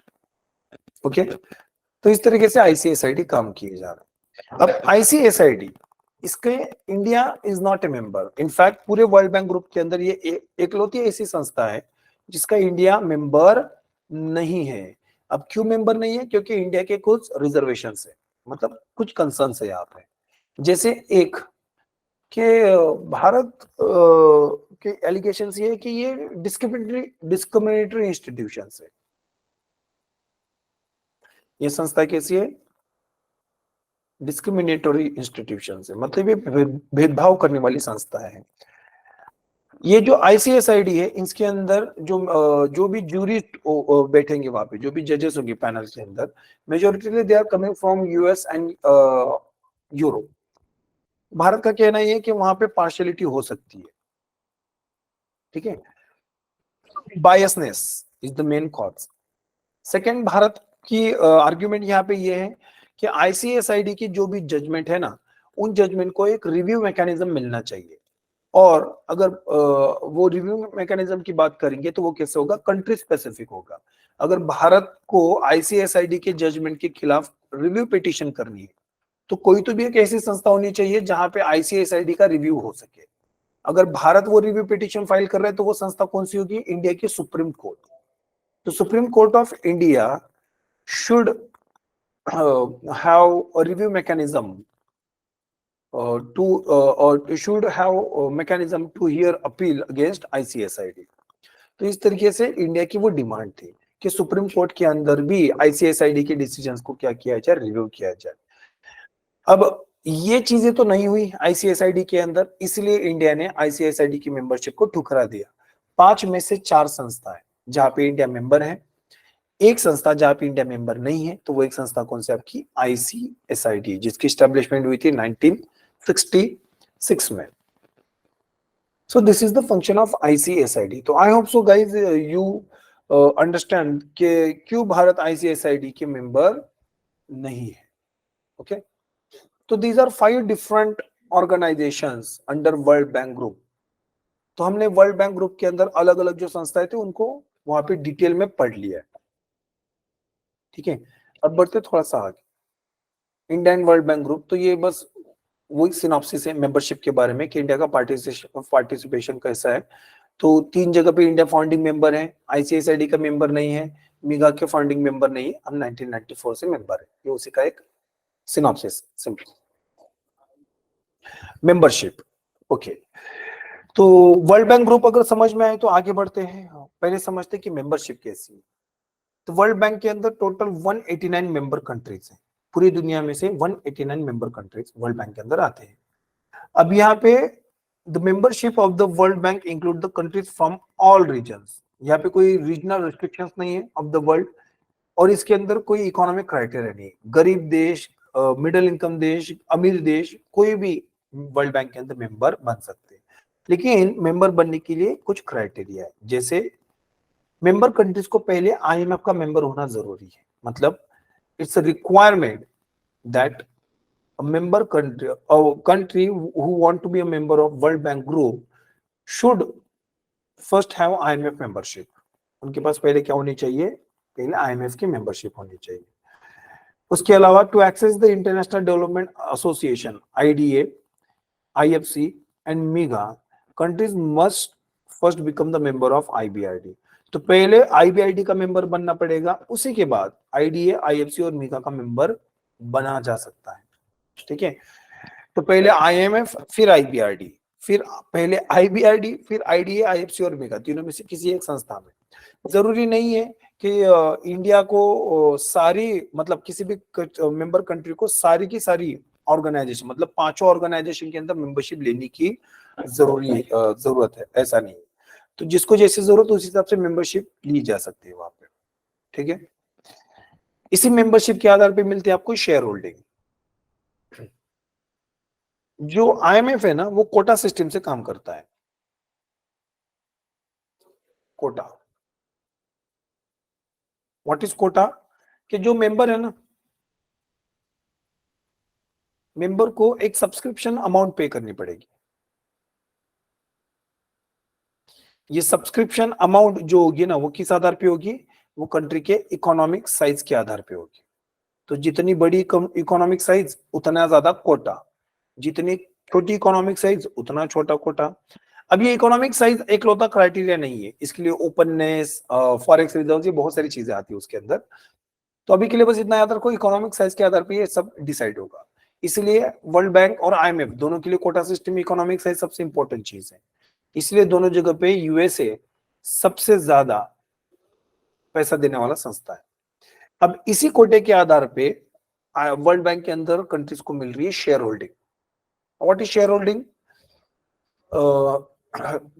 Okay, तो इस तरीके से ICSID काम किए जा रहे हैं। अब ICSID, इसके India is not A member. In fact पूरे वर्ल्ड बैंक ग्रुप के अंदर ये एकलौती ऐसी संस्था है जिसका इंडिया मेंबर नहीं है। अब क्यों मेंबर नहीं है? क्योंकि इंडिया के कुछ रिजर्वेशन है, मतलब कुछ कंसर्न है यहाँ पे। जैसे एक के भारत के एलिगेशन ये है कि ये डिस्क्रिमिनेटरी इंस्टीट्यूशन है। ये संस्था कैसी है? डिस्क्रिमिनेटरी इंस्टीट्यूशन है, मतलब ये भेदभाव करने वाली संस्था है। ये जो ICSID है, इसके अंदर जो भी जूरिस्ट बैठेंगे वहां पे, जो भी जजेस होंगे पैनल के अंदर, majority they are coming from US and Europe. Bharat का कहना ये है कि वहां पे पार्शियलिटी हो सकती है। ठीक है, biasness is the main cause. Second, Bharat की आर्ग्यूमेंट यहाँ पे ये है कि ICSID की जो भी जजमेंट है ना, उन जजमेंट को एक रिव्यू मैकेनिज्म मिलना चाहिए। और अगर वो रिव्यू मैकेनिज्म की बात करेंगे तो वो कैसे होगा? कंट्री स्पेसिफिक होगा। अगर भारत को ICSID के जजमेंट के खिलाफ रिव्यू पिटीशन करनी है तो कोई तो भी एक ऐसी संस्था होनी चाहिए जहां पे ICSID का रिव्यू हो सके। अगर भारत वो रिव्यू पिटीशन फाइल कर रहा है तो वो संस्था कौन सी होगी? इंडिया की सुप्रीम कोर्ट। तो supreme court of India should have a review mechanism or should have a mechanism to hear appeal against ICSID। तो इस तरीके से इंडिया की वो डिमांड थी कि सुप्रीम कोर्ट के अंदर भी ICSID के डिसीजंस को क्या किया जाए? रिव्यू किया जाए। अब ये चीजें तो नहीं हुई ICSID के अंदर, इसलिए इंडिया ने ICSID की मेंबरशिप को ठुकरा दिया। 5 में से 4 संस्थाएं जहां पे इंडिया मेंबर है, एक संस्था जहां पे इंडिया मेंबर नहीं है, तो वो एक संस्था कौन सी? आपकी ICSID, जिसकी स्टैब्लिशमेंट हुई थी 1966 में। So this is the function of ICSID। तो I hope so guys you understand कि क्यों भारत ICSID के मेंबर नहीं है। ओके, तो these are 5 different organizations under world bank group. तो हमने वर्ल्ड बैंक ग्रुप के अंदर अलग अलग जो संस्थाएं थे उनको वहां पे डिटेल में पढ़ लिया है। ठीक है, अब बढ़ते थोड़ा सा आगे। इंडियन वर्ल्ड बैंक ग्रुप, तो ये बस वही सिनॉप्सिस है मेंबरशिप के बारे में कि इंडिया का पार्टिसिपेशन कैसा है। तो 3 जगह पे इंडिया फाउंडिंग मेंबर है, ICSID का मेंबर नहीं है, मिगा के फाउंडिंग मेंबर नहीं है, हम 1994 से मेंबर है। ये उसी का एक सिनॉप्सिस सिंपल मेंबरशिप। ओके, तो वर्ल्ड बैंक ग्रुप अगर समझ में आए तो आगे बढ़ते हैं। पहले समझते हैं कि मेंबरशिप कैसी है। तो वर्ल्ड बैंक के अंदर टोटल 189 मेंबर कंट्रीज हैं। पूरी दुनिया में से 189 मेंबर कंट्रीज वर्ल्ड बैंक के अंदर आते हैं। अब यहाँ पे the membership of the world bank include the countries from all regions. यहाँ पे कोई रीजनल रिस्ट्रिक्शंस नहीं है ऑफ द वर्ल्ड, और इसके अंदर कोई इकोनॉमिक क्राइटेरिया नहीं। गरीब देश, मिडिल इनकम देश, अमीर देश, कोई भी वर्ल्ड बैंक के अंदर मेंबर बन सकते हैं। लेकिन मेंबर बनने के लिए कुछ क्राइटेरिया है। जैसे मेंबर कंट्रीज को पहले IMF का मेंबर होना जरूरी है। मतलब it's a requirement that a member country, a country who want to be a member of World Bank Group should first have IMF membership। उनके पास पहले क्या होनी चाहिए? पहले आईएमएफ की मेंबरशिप होनी चाहिए। उसके अलावा to access the international development association IDA, IFC and MIGA, countries must first become the member of IBRD. तो पहले आईबीआरडी का मेंबर बनना पड़ेगा, उसी के बाद आईडीए, आईएफसी और मीगा का मेंबर बना जा सकता है। ठीक है, तो पहले आईएमएफ, फिर आईबीआरडी, फिर पहले आईबीआरडी, फिर आईडीए, आईएफसी और मीगा, तीनों में से किसी एक संस्था में। जरूरी नहीं है कि इंडिया को सारी, मतलब किसी भी मेंबर कंट्री को सारी की सारी ऑर्गेनाइजेशन, मतलब पांचों ऑर्गेनाइजेशन के अंदर मेंबरशिप लेने की जरूरत है, ऐसा नहीं है। तो जिसको जैसी जरूरत उस हिसाब से मेंबरशिप ली जा सकती है वहां पे। ठीक है, इसी मेंबरशिप के आधार पे मिलती है आपको शेयर होल्डिंग। जो आईएमएफ है ना, वो कोटा सिस्टम से काम करता है। Quota, what is quota? कि जो मेंबर है ना, मेंबर को एक सब्सक्रिप्शन अमाउंट पे करनी पड़ेगी। ये सब्सक्रिप्शन अमाउंट जो होगी ना, वो किस आधार पे होगी? वो कंट्री के इकोनॉमिक साइज के आधार पे होगी। तो जितनी बड़ी इकोनॉमिक साइज उतना ज्यादा कोटा, जितनी छोटी इकोनॉमिक साइज उतना छोटा कोटा। अब ये इकोनॉमिक साइज एकलौता क्राइटेरिया नहीं है, इसके लिए ओपननेस, फॉरेक्स रिजर्व, ये बहुत सारी चीजें आती है उसके अंदर। तो अभी के लिए बस इतना याद रखो, इकोनॉमिक साइज के आधार पर ये सब डिसाइड होगा। इसलिए वर्ल्ड बैंक और आईएमएफ दोनों के लिए कोटा सिस्टम, इकोनॉमिक साइज सबसे इंपॉर्टेंट चीज है। इसलिए दोनों जगह पे यूएसए सबसे ज्यादा पैसा देने वाला संस्था है। अब इसी कोटे के आधार पे वर्ल्ड बैंक के अंदर कंट्रीज को मिल रही है share holding. What is share holding?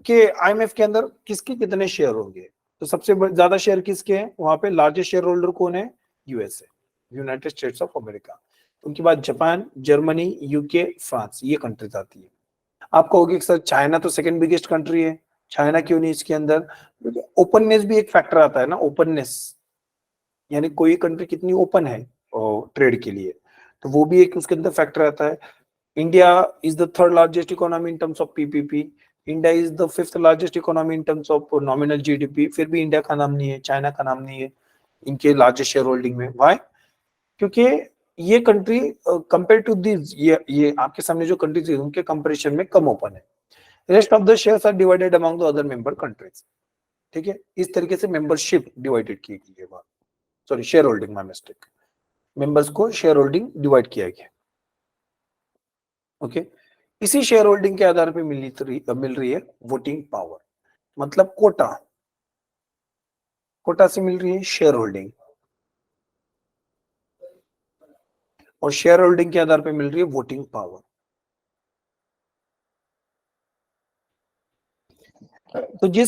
के आईएमएफ के अंदर किसके कितने शेयर होंगे? तो सबसे ज्यादा शेयर किसके हैं वहां पे? लार्जेस्ट शेयर होल्डर कौन है? USA, United states of America. उनके बाद जापान, जर्मनी, यूके, फ्रांस, ये कंट्रीज आती है। आप कहोगे कि सर चाइना तो सेकंड बिगेस्ट कंट्री है, चाइना क्यों नहीं इसके अंदर? ओपननेस भी एक फैक्टर आता है ना, ओपननेस, यानी कोई कंट्री कितनी ओपन है ट्रेड के लिए, तो वो भी एक उसके अंदर फैक्टर आता है। India is the third largest economy in terms of PPP, India is the fifth largest economy in terms of nominal GDP, फिर भी इंडिया का नाम नहीं है, चाइना का नाम नहीं है इनके लार्जेस्ट शेयर होल्डिंग में। व्हाई? क्योंकि ये कंट्री कंपेयर टू दिस, ये आपके सामने जो कंट्रीज है उनके कंपैरिजन में कम ओपन है। Rest of the shares are divided among the other member countries. ठीक है, इस तरीके से मेंबरशिप डिवाइडेड की गई है। Sorry, share holding, my mistake, members को शेयर होल्डिंग डिवाइड किया गया। ओके, इसी शेयर होल्डिंग के आधार पे मिल रही है वोटिंग पावर, मतलब कोटा, कोटा से मिल रही है शेयर होल्डिंग, और शेयर होल्डिंग के आधार पे मिल रही है वोटिंग पावर। तो जिस